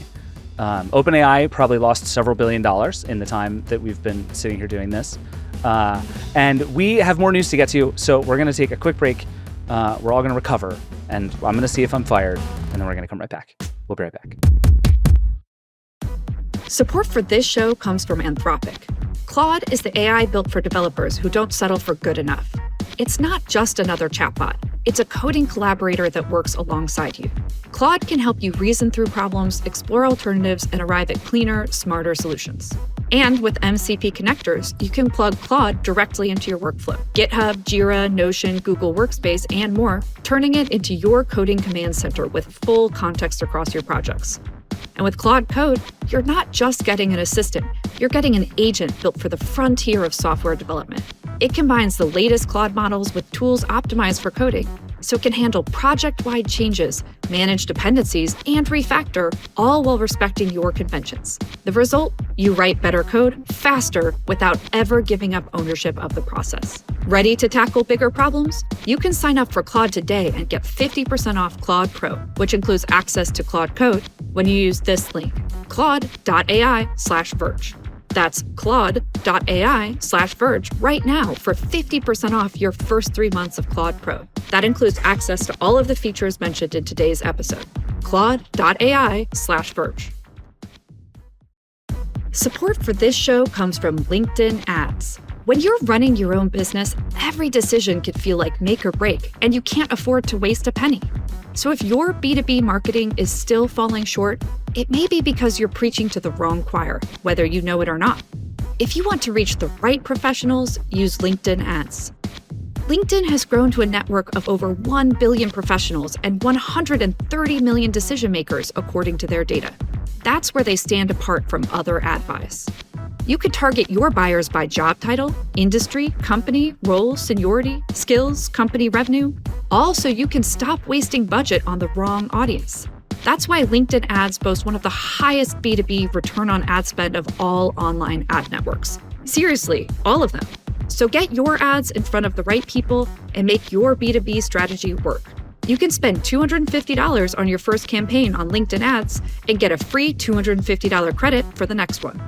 Speaker 1: OpenAI probably lost several $1 billion in the time that we've been sitting here doing this. And we have more news to get to, so we're going to take a quick break. We're all going to recover, and I'm going to see if I'm fired, and then we're going to come right back. We'll be right back.
Speaker 3: Support for this show comes from Anthropic. Claude is the AI built for developers who don't settle for good enough. It's not just another chatbot. It's a coding collaborator that works alongside you. Claude can help you reason through problems, explore alternatives, and arrive at cleaner, smarter solutions. And with MCP connectors, you can plug Claude directly into your workflow. GitHub, Jira, Notion, Google Workspace, and more, turning it into your coding command center with full context across your projects. And with Claude Code, you're not just getting an assistant, you're getting an agent built for the frontier of software development. It combines the latest Claude models with tools optimized for coding, so it can handle project-wide changes, manage dependencies, and refactor, all while respecting your conventions. The result? You write better code faster without ever giving up ownership of the process. Ready to tackle bigger problems? You can sign up for Claude today and get 50% off Claude Pro, which includes access to Claude Code when you use this link, claude.ai/Verge. That's claude.ai/Verge right now for 50% off your first 3 months of Claude Pro. That includes access to all of the features mentioned in today's episode. claude.ai/Verge. Support for this show comes from LinkedIn Ads. When you're running your own business, every decision can feel like make or break, and you can't afford to waste a penny. So if your B2B marketing is still falling short, it may be because you're preaching to the wrong choir, whether you know it or not. If you want to reach the right professionals, use LinkedIn Ads. LinkedIn has grown to a network of over 1 billion professionals and 130 million decision makers, according to their data. That's where they stand apart from other ad buys. You could target your buyers by job title, industry, company, role, seniority, skills, company revenue, all so you can stop wasting budget on the wrong audience. That's why LinkedIn Ads boast one of the highest B2B return on ad spend of all online ad networks. Seriously, all of them. So get your ads in front of the right people and make your B2B strategy work. You can spend $250 on your first campaign on LinkedIn Ads and get a free $250 credit for the next one.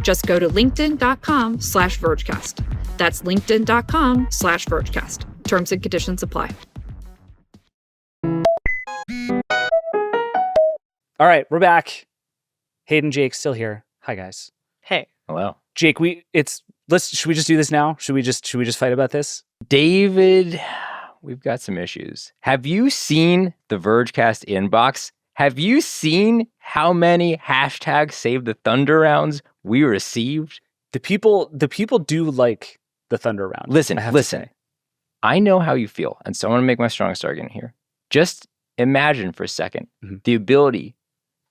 Speaker 3: Just go to linkedin.com/Vergecast. That's linkedin.com/Vergecast. Terms and conditions apply.
Speaker 1: All right, we're back. Hayden, Jake, still here. Hi, guys.
Speaker 4: Hey.
Speaker 2: Hello.
Speaker 1: Jake, should we just do this now? Should we just fight about this?
Speaker 2: David, we've got some issues. Have you seen the Vergecast inbox? Have you seen how many hashtag Save the Thunder rounds we received?
Speaker 1: The people do like the Thunder round.
Speaker 2: Listen. I know how you feel, and so I want to make my strongest argument here. Just imagine for a second the ability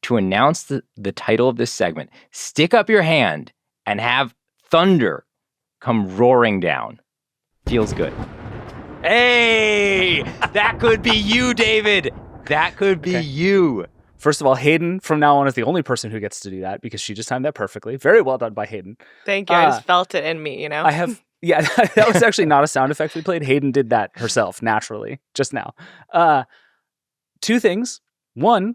Speaker 2: to announce the title of this segment, stick up your hand, and have thunder come roaring down. Feels good. Hey, that could be you, David. That could be you.
Speaker 1: First of all, Hayden from now on is the only person who gets to do that because she just timed that perfectly. Very well done by Hayden.
Speaker 4: Thank you. I just felt it in me, you know?
Speaker 1: Yeah, that was actually not a sound effect we played. Hayden did that herself naturally just now. Two things. One,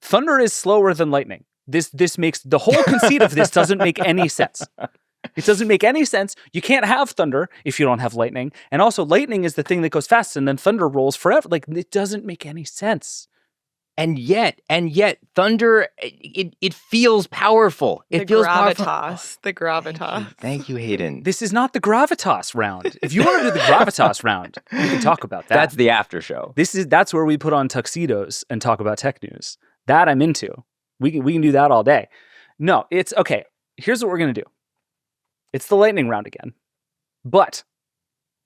Speaker 1: thunder is slower than lightning. This makes the whole conceit of this doesn't make any sense. It doesn't make any sense. You can't have thunder if you don't have lightning. And also lightning is the thing that goes fast and then thunder rolls forever. Like, it doesn't make any sense.
Speaker 2: And yet, thunder, it feels powerful. It feels powerful.
Speaker 4: The gravitas.
Speaker 2: Thank you, Hayden.
Speaker 1: This is not the gravitas round. If you want to do the gravitas round, we can talk about that.
Speaker 2: That's the after show.
Speaker 1: That's where we put on tuxedos and talk about tech news. That I'm into. We can do that all day. No, it's okay. Here's what we're gonna do. It's the lightning round again. But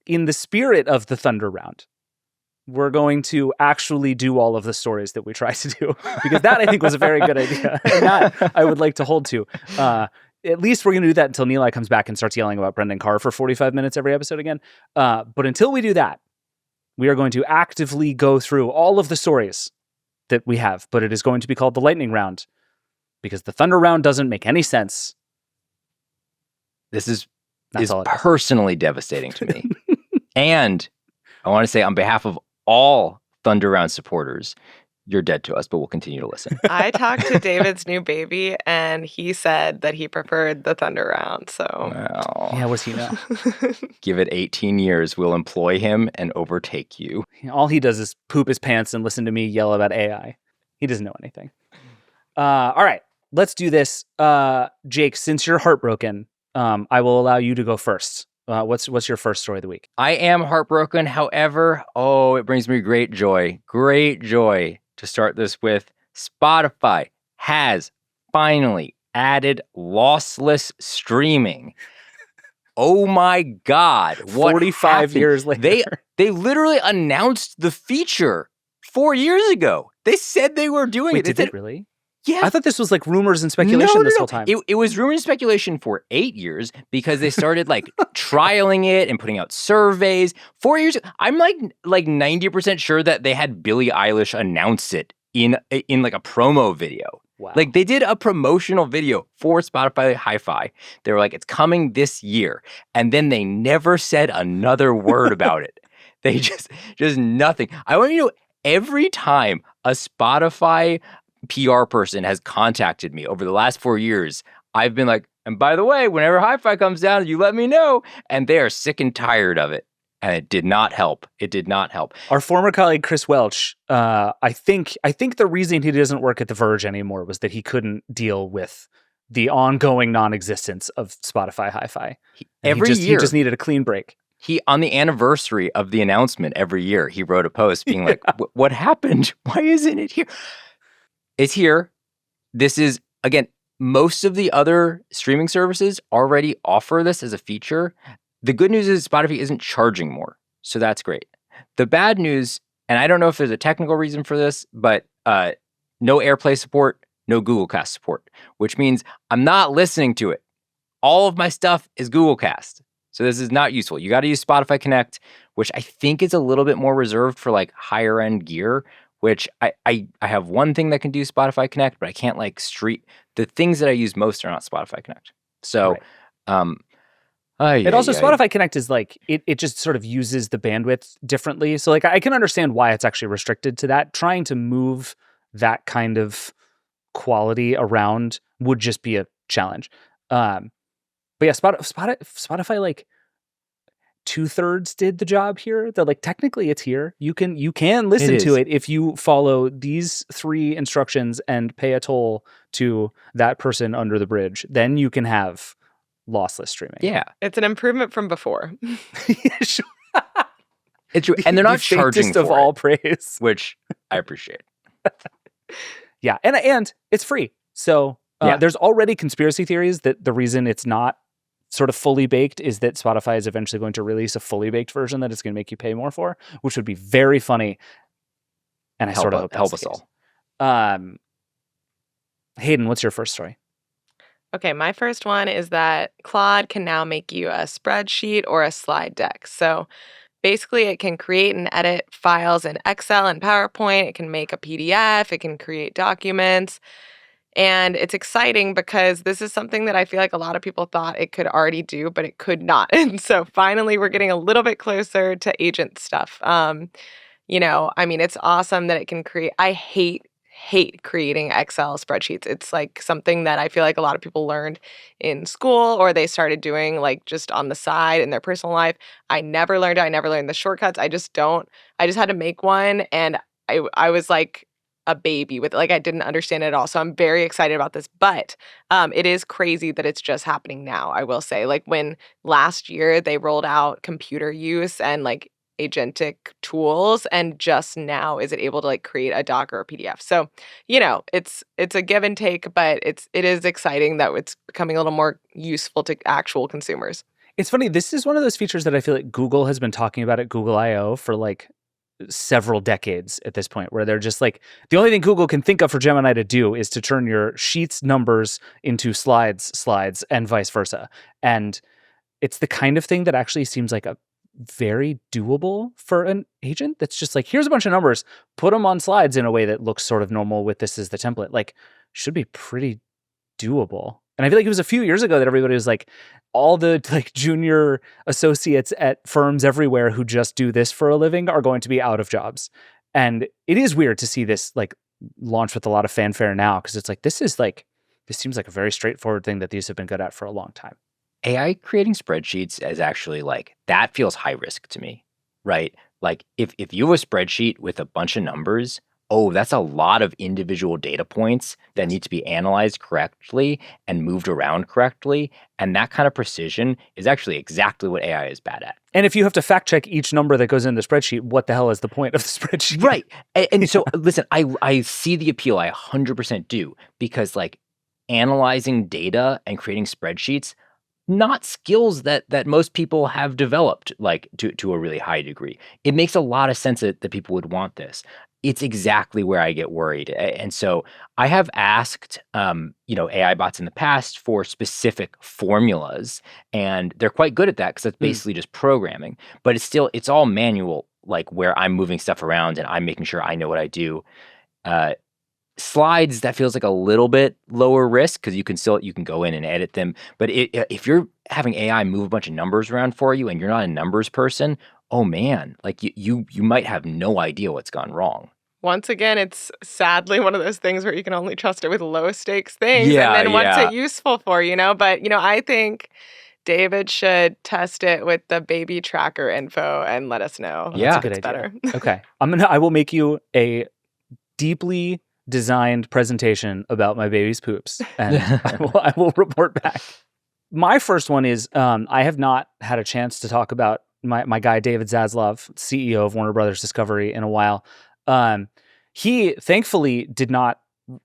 Speaker 1: in the spirit of the thunder round, we're going to actually do all of the stories that we tried to do, because that I think was a very good idea. And that I would like to hold to. At least we're going to do that until Nilay comes back and starts yelling about Brendan Carr for 45 minutes every episode again. But until we do that, we are going to actively go through all of the stories that we have, but it is going to be called the lightning round because the thunder round doesn't make any sense.
Speaker 2: This is personally devastating to me. And I want to say on behalf of all Thunder Round supporters, You're dead to us, but we'll continue to listen.
Speaker 4: I talked to David's new baby, and he said that he preferred the Thunder Round. So,
Speaker 2: Well,
Speaker 1: Yeah, what's he know?
Speaker 2: give it 18 years. We'll employ him and overtake you.
Speaker 1: All he does is poop his pants and listen to me yell about AI. He doesn't know anything. All right, let's do this. Jake, since you're heartbroken, I will allow you to go first. What's your first story of the week?
Speaker 2: I am heartbroken. However, it brings me great joy to start this with. Spotify has finally added lossless streaming. Oh my God. What
Speaker 1: 45
Speaker 2: happened?
Speaker 1: years later.
Speaker 2: They literally announced the feature 4 years ago. They said they were doing
Speaker 1: Wait,
Speaker 2: it.
Speaker 1: did they really?
Speaker 2: Yeah.
Speaker 1: I thought this was like rumors and speculation this whole time.
Speaker 2: It was rumor and speculation for 8 years because they started like trialing it and putting out surveys. 4 years. I'm like 90% sure that they had Billie Eilish announce it in like a promo video.
Speaker 1: Wow.
Speaker 2: Like they did a promotional video for Spotify Hi-Fi. They were like, it's coming this year. And then they never said another word about it. They just nothing. I want you to know, every time a Spotify PR person has contacted me over the last 4 years, I've been like, and by the way, whenever Hi-Fi comes down, you let me know. And they are sick and tired of it. And it did not help. It did not help.
Speaker 1: Our former colleague Chris Welch, I think the reason he doesn't work at The Verge anymore was that he couldn't deal with the ongoing non-existence of Spotify Hi-Fi.
Speaker 2: Every year,
Speaker 1: he just needed a clean break.
Speaker 2: He, on the anniversary of the announcement every year, he wrote a post being like, what happened? Why isn't it here? It's here. This is, again, most of the other streaming services already offer this as a feature. The good news is Spotify isn't charging more, so that's great. The bad news, and I don't know if there's a technical reason for this, but no AirPlay support, no Google Cast support, which means I'm not listening to it. All of my stuff is Google Cast, so this is not useful. You got to use Spotify Connect, which I think is a little bit more reserved for like higher end gear, which I have one thing that can do Spotify Connect, but I can't like the things that I use most are not Spotify Connect. So,
Speaker 1: right. Spotify Connect is like, it just sort of uses the bandwidth differently. So like, I can understand why it's actually restricted to that. Trying to move that kind of quality around would just be a challenge. But yeah, Spotify like 2/3 did the job here. They're like, technically it's here. You can listen to it if you follow these 3 instructions and pay a toll to that person under the bridge. Then you can have lossless streaming.
Speaker 2: Yeah.
Speaker 4: It's an improvement from before.
Speaker 1: Sure.
Speaker 2: It's true. And they're not charging for
Speaker 1: of all praise,
Speaker 2: which I appreciate.
Speaker 1: Yeah. And it's free. So there's already conspiracy theories that the reason it's not sort of fully baked is that Spotify is eventually going to release a fully baked version that it's going to make you pay more for, which would be very funny. And I sort of hope
Speaker 2: help us all.
Speaker 1: Hayden, what's your first story?
Speaker 4: Okay, my first one is that Claude can now make you a spreadsheet or a slide deck. So basically, it can create and edit files in Excel and PowerPoint. It can make a PDF. It can create documents. And it's exciting because this is something that I feel like a lot of people thought it could already do, but it could not. And so finally, we're getting a little bit closer to agent stuff. It's awesome that it can create. I hate creating Excel spreadsheets. It's like something that I feel like a lot of people learned in school or they started doing like just on the side in their personal life. I never learned it. I never learned the shortcuts. I just had to make one, and I was like a baby with it. Like I didn't understand it at all. So I'm very excited about this, but it is crazy that it's just happening now. I will say, like when last year they rolled out computer use and like agentic tools, and just now is it able to like create a doc or a PDF. So, it's a give and take, but it is exciting that it's becoming a little more useful to actual consumers.
Speaker 1: It's funny. This is one of those features that I feel like Google has been talking about at Google I/O for like several decades at this point, where they're just like, the only thing Google can think of for Gemini to do is to turn your sheets numbers into slides, and vice versa. And it's the kind of thing that actually seems like a very doable for an agent that's just like, here's a bunch of numbers, put them on slides in a way that looks sort of normal with this as the template. Like, should be pretty doable. And I feel like it was a few years ago that everybody was like, all the like junior associates at firms everywhere who just do this for a living are going to be out of jobs. And it is weird to see this like launch with a lot of fanfare now, because it's like, this seems like a very straightforward thing that these have been good at for a long time.
Speaker 2: AI creating spreadsheets is actually like, that feels high risk to me, right? Like if you have a spreadsheet with a bunch of numbers, that's a lot of individual data points that need to be analyzed correctly and moved around correctly. And that kind of precision is actually exactly what AI is bad at.
Speaker 1: And if you have to fact check each number that goes in the spreadsheet, what the hell is the point of the spreadsheet?
Speaker 2: Right. And so listen, I see the appeal. I 100% do, because like analyzing data and creating spreadsheets, not skills that most people have developed like to a really high degree. It makes a lot of sense that people would want this. It's exactly where I get worried. And so I have asked, AI bots in the past for specific formulas, and they're quite good at that because that's basically just programming. But it's all manual, like where I'm moving stuff around and I'm making sure I know what I do. Slides, that feels like a little bit lower risk because you can go in and edit them. But if you're having AI move a bunch of numbers around for you and you're not a numbers person, oh man, like you might have no idea what's gone wrong.
Speaker 4: Once again, it's sadly one of those things where you can only trust it with low stakes things.
Speaker 2: Yeah,
Speaker 4: and then what's it useful for, But, I think David should test it with the baby tracker info and let us know.
Speaker 2: Yeah,
Speaker 4: if it's better.
Speaker 1: Okay. I will make you a deeply designed presentation about my baby's poops, and I will report back. My first one is I have not had a chance to talk about my guy David Zaslav, CEO of Warner Brothers Discovery, in a while. He thankfully did not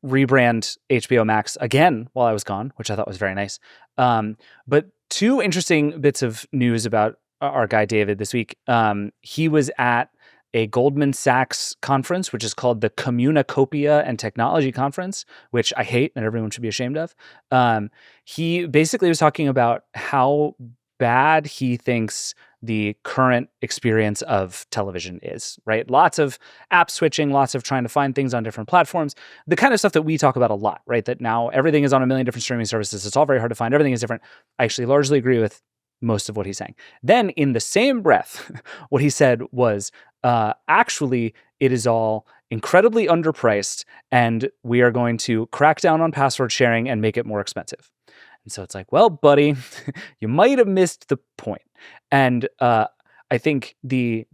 Speaker 1: rebrand HBO Max again while I was gone, which I thought was very nice. But two interesting bits of news about our guy David this week. He was at a Goldman Sachs conference, which is called the Communicopia and Technology Conference, which I hate and everyone should be ashamed of. He basically was talking about how bad he thinks the current experience of television is, right? Lots of app switching, lots of trying to find things on different platforms, the kind of stuff that we talk about a lot, right? That now everything is on a million different streaming services. It's all very hard to find. Everything is different. I actually largely agree with most of what he's saying. Then in the same breath, what he said was, actually, it is all incredibly underpriced, and we are going to crack down on password sharing and make it more expensive. And so it's like, well, buddy, you might have missed the point. And I think the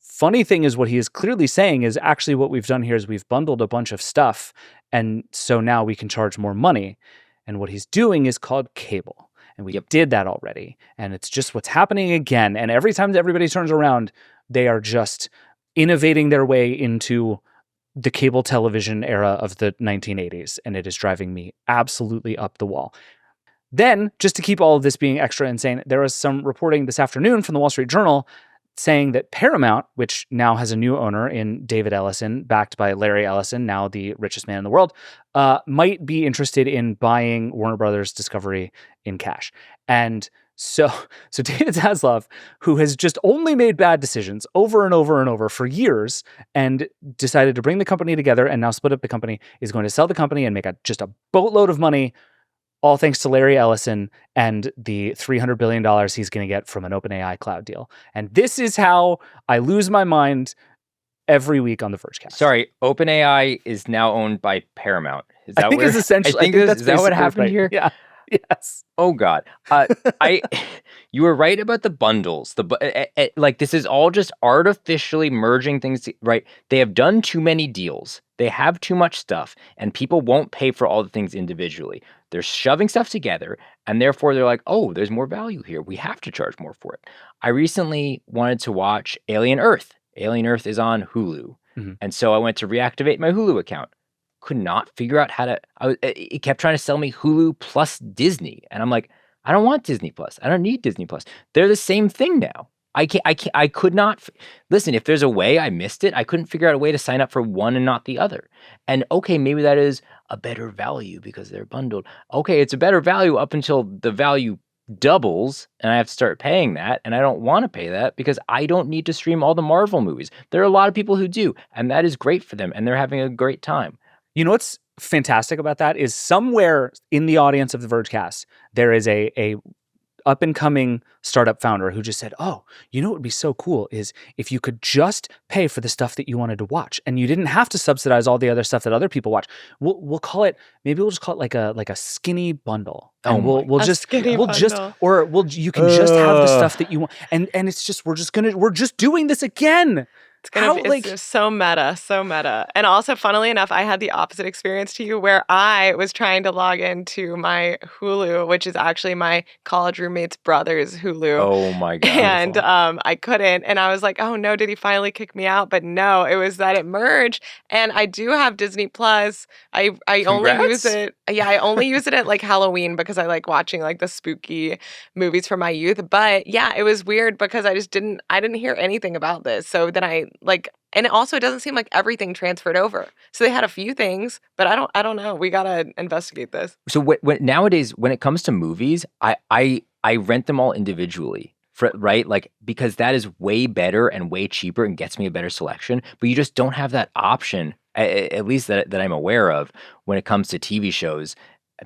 Speaker 1: funny thing is what he is clearly saying is actually what we've done here is we've bundled a bunch of stuff, and so now we can charge more money. And what he's doing is called cable. And we did that already. And it's just what's happening again. And every time that everybody turns around, they are just innovating their way into the cable television era of the 1980s. And it is driving me absolutely up the wall. Then, just to keep all of this being extra insane, there was some reporting this afternoon from the Wall Street Journal saying that Paramount, which now has a new owner in David Ellison, backed by Larry Ellison, now the richest man in the world, might be interested in buying Warner Brothers Discovery in cash. And so David Zaslav, who has just only made bad decisions over and over and over for years and decided to bring the company together and now split up the company, is going to sell the company and make just a boatload of money, all thanks to Larry Ellison and the $300 billion he's going to get from an OpenAI cloud deal. And this is how I lose my mind every week on the Vergecast.
Speaker 2: Sorry, OpenAI is now owned by Paramount. Is that
Speaker 1: I think is essentially.
Speaker 2: is that what happened here?
Speaker 1: Yeah. Yes.
Speaker 2: Oh God. You were right about the bundles. Like this is all just artificially merging things, right? They have done too many deals. They have too much stuff, and people won't pay for all the things individually. They're shoving stuff together, and therefore they're like, oh, there's more value here. We have to charge more for it. I recently wanted to watch Alien Earth. Alien Earth is on Hulu. Mm-hmm. And so I went to reactivate my Hulu account. Could not figure out how to, it kept trying to sell me Hulu plus Disney. And I'm like, I don't want Disney Plus. I don't need Disney Plus. They're the same thing now. I could not, listen, if there's a way I missed it, I couldn't figure out a way to sign up for one and not the other. And okay, maybe that is a better value because they're bundled. Okay, it's a better value up until the value doubles and I have to start paying that. And I don't want to pay that because I don't need to stream all the Marvel movies. There are a lot of people who do, and that is great for them. And they're having a great time.
Speaker 1: You know what's fantastic about that is somewhere in the audience of the Vergecast, there is a up and coming startup founder who just said, "Oh, you know what would be so cool is if you could just pay for the stuff that you wanted to watch, and you didn't have to subsidize all the other stuff that other people watch. We'll call it, maybe we'll just call it like a skinny bundle, and
Speaker 2: Oh
Speaker 1: we'll
Speaker 4: A
Speaker 1: just
Speaker 4: skinny
Speaker 1: we'll just
Speaker 4: bundle.
Speaker 1: or we'll you can just have the stuff that you want, and it's just we're just doing this again."
Speaker 4: It's just so meta, so meta. And also, funnily enough, I had the opposite experience to you where I was trying to log into my Hulu, which is actually my college roommate's brother's Hulu.
Speaker 2: Oh my God.
Speaker 4: And I couldn't. And I was like, oh no, did he finally kick me out? But no, it was that it merged. And I do have Disney Plus. I only use it. Yeah, I only use it at like Halloween because I like watching like the spooky movies from my youth. But yeah, it was weird because I didn't hear anything about this. So then and it doesn't seem like everything transferred over. So they had a few things, but I don't know. We gotta investigate this.
Speaker 2: So nowadays, when it comes to movies, I rent them all individually, right? Like, because that is way better and way cheaper and gets me a better selection. But you just don't have that option, at least that I'm aware of, when it comes to TV shows.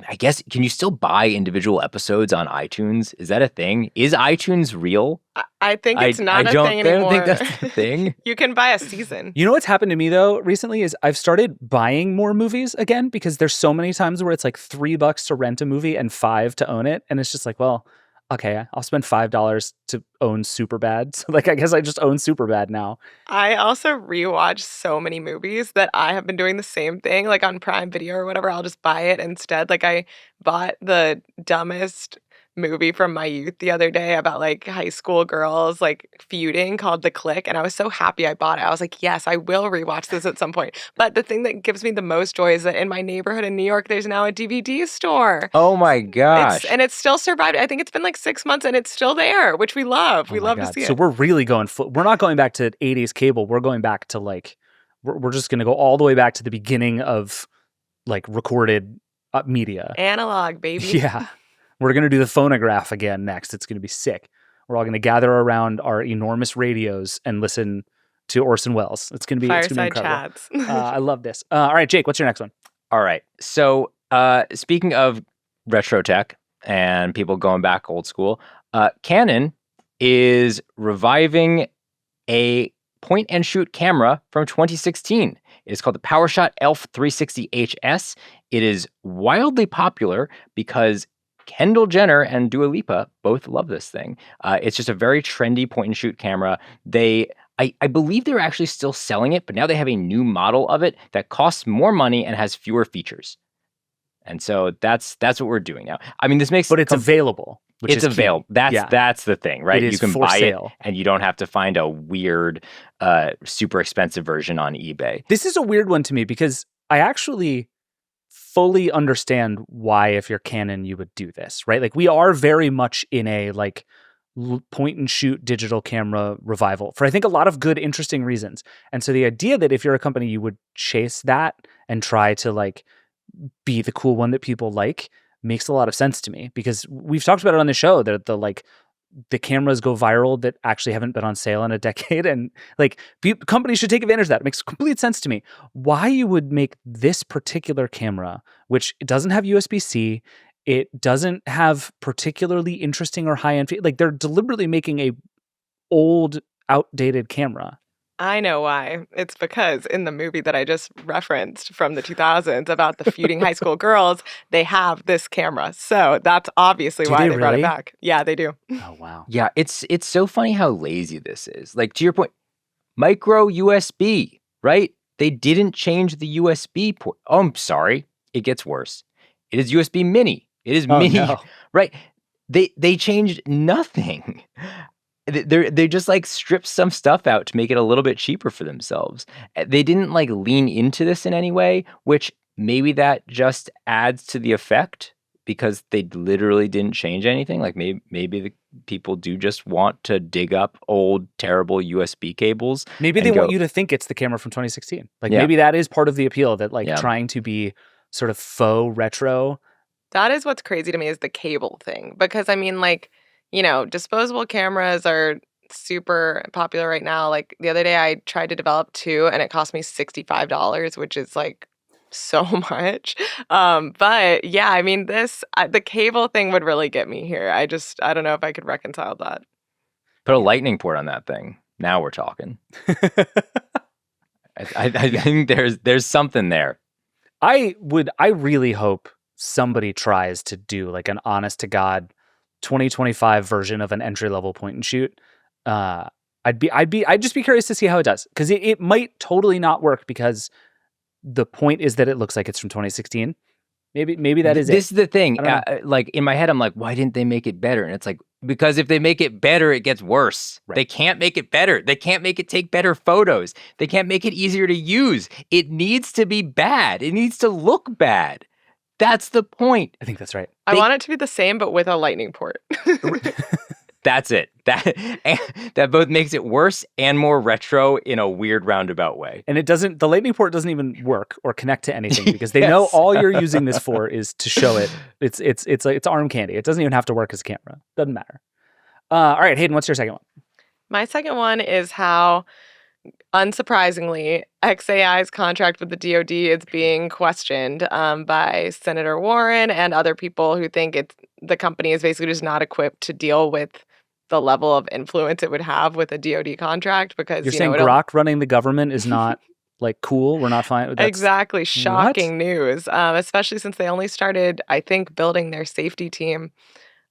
Speaker 2: I guess, can you still buy individual episodes on iTunes? Is that a thing? Is iTunes real?
Speaker 4: I think it's not a thing anymore.
Speaker 2: I don't think that's the thing.
Speaker 4: You can buy a season.
Speaker 1: You know what's happened to me though recently is I've started buying more movies again because there's so many times where it's like $3 to rent a movie and $5 to own it, and it's just like, well, okay, I'll spend $5 to own Superbad. So like, I guess I just own Superbad now.
Speaker 4: I also rewatch so many movies that I have been doing the same thing, like on Prime Video or whatever. I'll just buy it instead. Like I bought the dumbest movie from my youth the other day about like high school girls like feuding called The Click, and I was so happy I bought it. I was like, yes, I will rewatch this at some point. But the thing that gives me the most joy is that in my neighborhood in New York, there's now a DVD store.
Speaker 2: Oh my gosh.
Speaker 4: It's still survived. I think it's been like 6 months and it's still there, which we love. We love to see it.
Speaker 1: So we're really going we're not going back to 80s cable. We're going back to like we're just going to go all the way back to the beginning of like recorded media.
Speaker 4: Analog, baby.
Speaker 1: Yeah. We're going to do the phonograph again next. It's going to be sick. We're all going to gather around our enormous radios and listen to Orson Welles. It's going to be
Speaker 4: Fireside
Speaker 1: incredible.
Speaker 4: chats.
Speaker 1: I love this. All right, Jake, what's your next one?
Speaker 2: All right. So speaking of retro tech and people going back old school, Canon is reviving a point and shoot camera from 2016. It is called the PowerShot ELPH 360 HS. It is wildly popular because Kendall Jenner and Dua Lipa both love this thing. It's just a very trendy point and shoot camera. I believe they're actually still selling it, but now they have a new model of it that costs more money and has fewer features. And so that's what we're doing now. I mean, this makes
Speaker 1: But it's available.
Speaker 2: It's available. That's the thing, right?
Speaker 1: It is
Speaker 2: you can
Speaker 1: for
Speaker 2: buy
Speaker 1: sale.
Speaker 2: it and you don't have to find a weird, super expensive version on eBay.
Speaker 1: This is a weird one to me because I actually fully understand why, if you're Canon, you would do this, right? Like, we are very much in a like point and shoot digital camera revival for I think a lot of good, interesting reasons. And so the idea that if you're a company, you would chase that and try to like be the cool one that people like makes a lot of sense to me, because we've talked about it on the show that the cameras go viral that actually haven't been on sale in a decade, and like companies should take advantage of that. It makes complete sense to me. Why you would make this particular camera, which it doesn't have USB-C, it doesn't have particularly interesting or high-end, like they're deliberately making a old, outdated camera.
Speaker 4: I know why. It's because in the movie that I just referenced from the 2000s about the feuding high school girls, they have this camera. So that's obviously why they brought it back. Yeah, they do.
Speaker 1: Oh, wow.
Speaker 2: Yeah, it's so funny how lazy this is. Like, to your point, micro USB, right? They didn't change the USB port. Oh, I'm sorry. It gets worse. It is USB mini. It is mini,
Speaker 1: no.
Speaker 2: Right? They changed nothing. They just like stripped some stuff out to make it a little bit cheaper for themselves. They didn't like lean into this in any way, which maybe that just adds to the effect because they literally didn't change anything. Like maybe the people do just want to dig up old, terrible USB cables.
Speaker 1: Maybe they want you to think it's the camera from 2016. Like maybe that is part of the appeal, that like trying to be sort of faux retro.
Speaker 4: That is what's crazy to me, is the cable thing. Because I mean, like, you know, disposable cameras are super popular right now. Like the other day I tried to develop two and it cost me $65, which is like so much. But yeah, I mean, the cable thing would really get me here. I don't know if I could reconcile that.
Speaker 2: Put a lightning port on that thing. Now we're talking. I think there's something there.
Speaker 1: I really hope somebody tries to do like an honest to God 2025 version of an entry level point and shoot. I'd just be curious to see how it does, because it might totally not work, because the point is that it looks like it's from 2016. Maybe that is it.
Speaker 2: This is the thing. Like in my head, I'm like, why didn't they make it better? And it's like, because if they make it better, it gets worse.
Speaker 1: Right.
Speaker 2: They can't make it better. They can't make it take better photos. They can't make it easier to use. It needs to be bad. It needs to look bad. That's the point.
Speaker 1: I think that's right.
Speaker 4: I want it to be the same, but with a lightning port.
Speaker 2: That's it. That both makes it worse and more retro in a weird roundabout way.
Speaker 1: And the lightning port doesn't even work or connect to anything, because they know all you're using this for is to show it. It's arm candy. It doesn't even have to work as a camera. Doesn't matter. All right, Hayden, what's your second one?
Speaker 4: My second one is how, unsurprisingly, XAI's contract with the DoD is being questioned by Senator Warren and other people who think the company is basically just not equipped to deal with the level of influence it would have with a DoD contract, because
Speaker 1: you're saying Grok running the government is not like cool. We're not fine with that.
Speaker 4: Exactly. Shocking news, especially since they only started, I think, building their safety team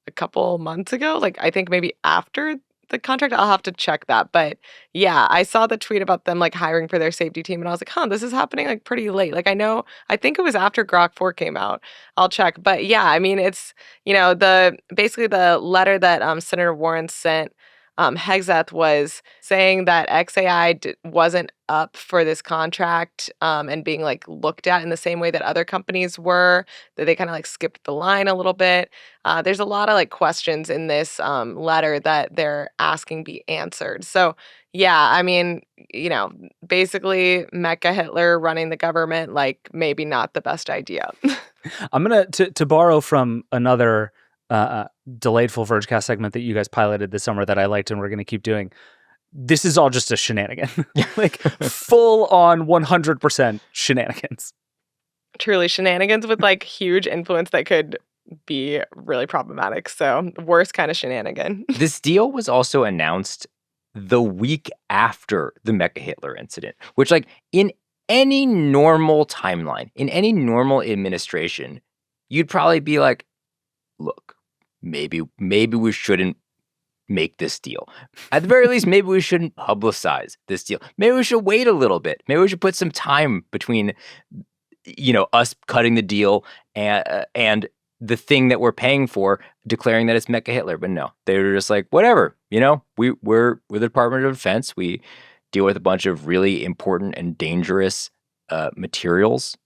Speaker 4: a couple months ago. Like, I think maybe after the contract. I'll have to check that. But yeah, I saw the tweet about them like hiring for their safety team, and I was like, this is happening like pretty late. Like, I think it was after Grok 4 came out. I'll check. But yeah, I mean, it's, basically the letter that Senator Warren sent Hegseth was saying that XAI wasn't up for this contract and being like looked at in the same way that other companies were, that they kind of like skipped the line a little bit. There's a lot of like questions in this letter that they're asking be answered. So yeah, I mean, basically Mecha Hitler running the government, like maybe not the best idea.
Speaker 1: I'm going to borrow from another delightful Vergecast segment that you guys piloted this summer that I liked and we're going to keep doing. This is all just a shenanigan. Like full on 100% shenanigans.
Speaker 4: Truly shenanigans with like huge influence that could be really problematic. So worst kind of shenanigan.
Speaker 2: This deal was also announced the week after the Mecha Hitler incident, which like in any normal timeline, in any normal administration, you'd probably be like, look, maybe we shouldn't make this deal. At the very least, maybe we shouldn't publicize this deal. Maybe we should wait a little bit. Maybe we should put some time between, us cutting the deal and the thing that we're paying for, declaring that it's Mecha Hitler. But no, they were just like, whatever. We're the Department of Defense. We deal with a bunch of really important and dangerous materials.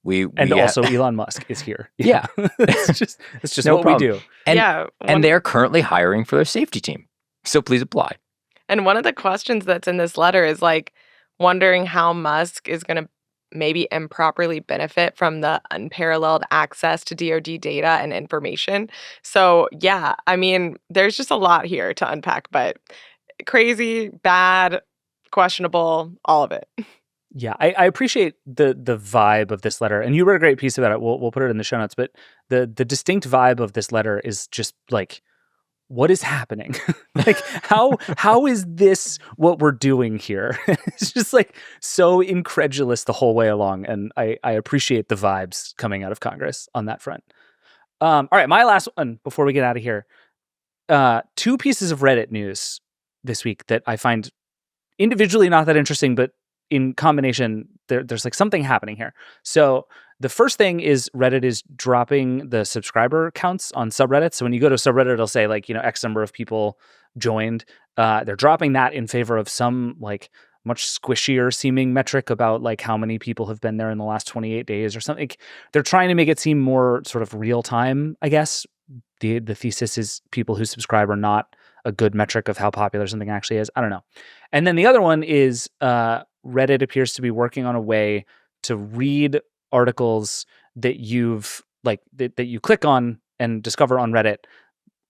Speaker 1: Also Elon Musk is here.
Speaker 2: Yeah.
Speaker 1: it's just
Speaker 2: no
Speaker 1: what
Speaker 2: problem.
Speaker 1: we do.
Speaker 2: And, and they're currently hiring for their safety team. So please apply.
Speaker 4: And one of the questions that's in this letter is like wondering how Musk is going to maybe improperly benefit from the unparalleled access to DoD data and information. So yeah, I mean, there's just a lot here to unpack, but crazy, bad, questionable, all of it.
Speaker 1: Yeah, I appreciate the vibe of this letter, and you wrote a great piece about it. We'll put it in the show notes. But the distinct vibe of this letter is just like, what is happening? Like, how is this what we're doing here? It's just like so incredulous the whole way along, and I appreciate the vibes coming out of Congress on that front. All right, my last one before we get out of here. 2 pieces of Reddit news this week that I find individually not that interesting, but in combination, there's like something happening here. So the first thing is Reddit is dropping the subscriber counts on subreddits. So when you go to subreddit, it'll say like, X number of people joined. They're dropping that in favor of some like much squishier seeming metric about like how many people have been there in the last 28 days or something. They're trying to make it seem more sort of real time, I guess. The thesis is people who subscribe are not a good metric of how popular something actually is. I don't know. And then the other one is Reddit appears to be working on a way to read articles that you've like that you click on and discover on Reddit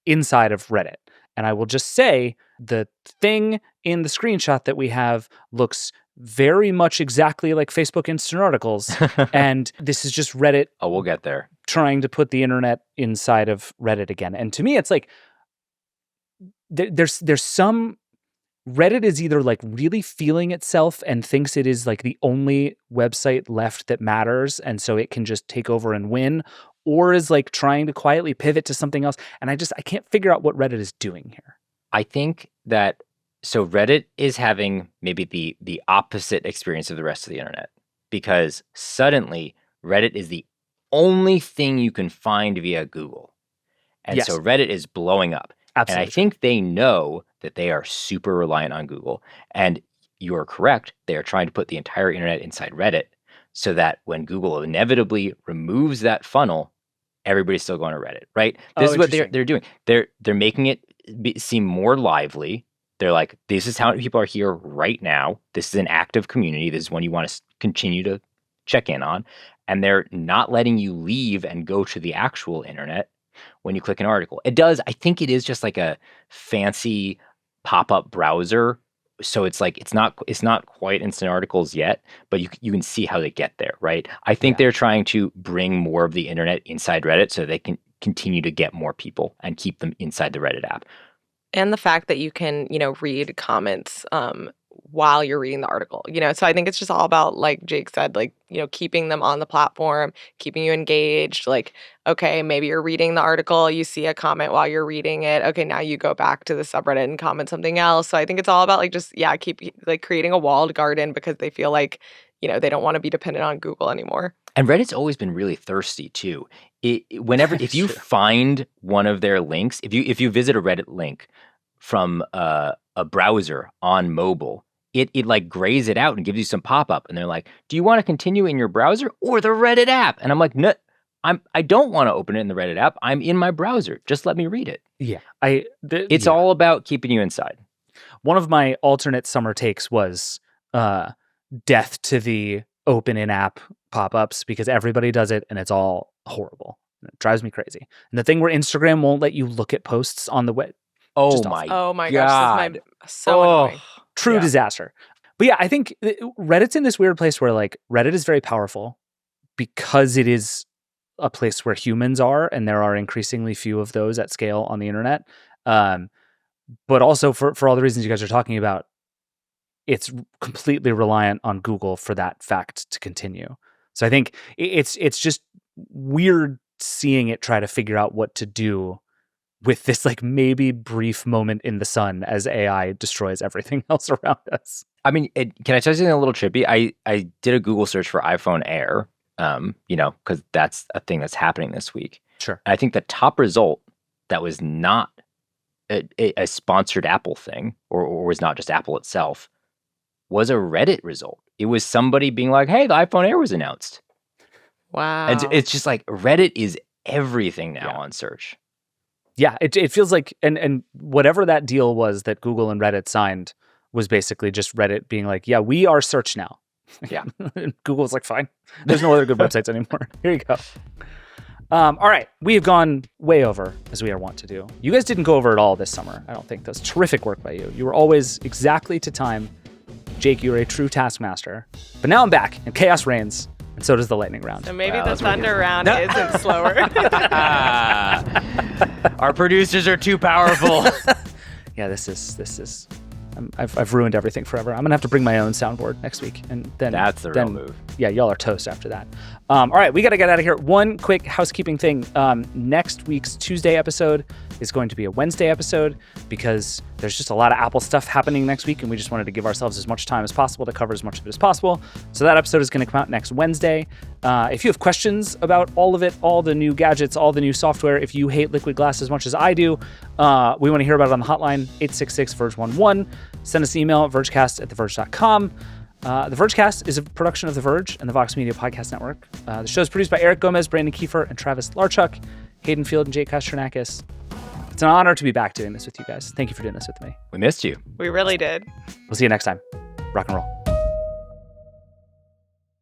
Speaker 1: inside of Reddit. And I will just say the thing in the screenshot that we have looks very much exactly like Facebook Instant Articles. And this is just Reddit.
Speaker 2: Oh, we'll get there.
Speaker 1: Trying to put the internet inside of Reddit again. And to me, it's like, there's some, Reddit is either like really feeling itself and thinks it is like the only website left that matters. And so it can just take over and win, or is like trying to quietly pivot to something else. And I can't figure out what Reddit is doing here.
Speaker 2: I think that, so Reddit is having maybe the opposite experience of the rest of the internet, because suddenly Reddit is the only thing you can find via Google. And
Speaker 1: Yes.
Speaker 2: so Reddit is blowing up.
Speaker 1: Absolutely.
Speaker 2: And I think they know that they are super reliant on Google. And you're correct. They are trying to put the entire internet inside Reddit so that when Google inevitably removes that funnel, everybody's still going to Reddit, right? This is what they're doing. They're making it seem more lively. They're like, this is how many people are here right now. This is an active community. This is one you want to continue to check in on. And they're not letting you leave and go to the actual internet when you click an article. I think it is just like a fancy pop-up browser. So it's like, it's not quite Instant Articles yet, but you can see how they get there, right? I think they're trying to bring more of the internet inside Reddit so they can continue to get more people and keep them inside the Reddit app.
Speaker 4: And the fact that you can, read comments while you're reading the article, So I think it's just all about, like Jake said, like, keeping them on the platform, keeping you engaged. Like, okay, maybe you're reading the article, you see a comment while you're reading it. Okay, now you go back to the subreddit and comment something else. So I think it's all about keep like creating a walled garden, because they feel like, they don't want to be dependent on Google anymore.
Speaker 2: And Reddit's always been really thirsty too. If you find one of their links, if you visit a Reddit link from a browser on mobile, it like grays it out and gives you some pop-up, and they're like, do you want to continue in your browser or the Reddit app? And I'm like, no, I don't want to open it in the Reddit app. I'm in my browser. Just let me read it.
Speaker 1: Yeah.
Speaker 2: It's all about keeping you inside.
Speaker 1: One of my alternate summer takes was death to the open in-app pop-ups, because everybody does it and it's all horrible. It drives me crazy. And the thing where Instagram won't let you look at posts on the web.
Speaker 2: Oh my
Speaker 4: gosh,
Speaker 2: God.
Speaker 4: This is so annoying.
Speaker 1: True disaster. But yeah, I think Reddit's in this weird place where like Reddit is very powerful because it is a place where humans are, and there are increasingly few of those at scale on the internet. But also for all the reasons you guys are talking about, it's completely reliant on Google for that fact to continue. So I think it's just weird seeing it try to figure out what to do with this like maybe brief moment in the sun as AI destroys everything else around us.
Speaker 2: I mean, can I tell you something a little trippy? I did a Google search for iPhone Air, because that's a thing that's happening this week.
Speaker 1: Sure.
Speaker 2: And I think the top result that was not a sponsored Apple thing, or was not just Apple itself, was a Reddit result. It was somebody being like, hey, the iPhone Air was announced.
Speaker 4: Wow.
Speaker 2: And it's just like Reddit is everything now on search.
Speaker 1: Yeah, it feels like, and whatever that deal was that Google and Reddit signed was basically just Reddit being like, yeah, we are search now.
Speaker 2: Yeah.
Speaker 1: And Google's like, fine. There's no other good websites anymore. Here you go. All right. We have gone way over, as we are wont to do. You guys didn't go over at all this summer. I don't think. That was terrific work by you. You were always exactly to time. Jake, you're a true taskmaster. But now I'm back, and chaos reigns, and so does the lightning round.
Speaker 4: So maybe the thunder round isn't slower.
Speaker 2: Our producers are too powerful.
Speaker 1: Yeah, this is. I've ruined everything forever. I'm gonna have to bring my own soundboard next week, and then
Speaker 2: that's the real move.
Speaker 1: Yeah, y'all are toast after that. All right, we got to get out of here. One quick housekeeping thing. Next week's Tuesday episode is going to be a Wednesday episode because there's just a lot of Apple stuff happening next week, and we just wanted to give ourselves as much time as possible to cover as much of it as possible. So that episode is going to come out next Wednesday. If you have questions about all of it, all the new gadgets, all the new software, if you hate Liquid Glass as much as I do, we want to hear about it on the hotline, 866-VERGE11. Send us an email at vergecast@theverge.com. The Vergecast is a production of The Verge and the Vox Media Podcast Network. The show is produced by Eric Gomez, Brandon Kiefer, and Travis Larchuk, Hayden Field, and Jake Kastronakis. It's an honor to be back doing this with you guys. Thank you for doing this with me.
Speaker 2: We missed you.
Speaker 4: We really did.
Speaker 1: We'll see you next time. Rock and roll.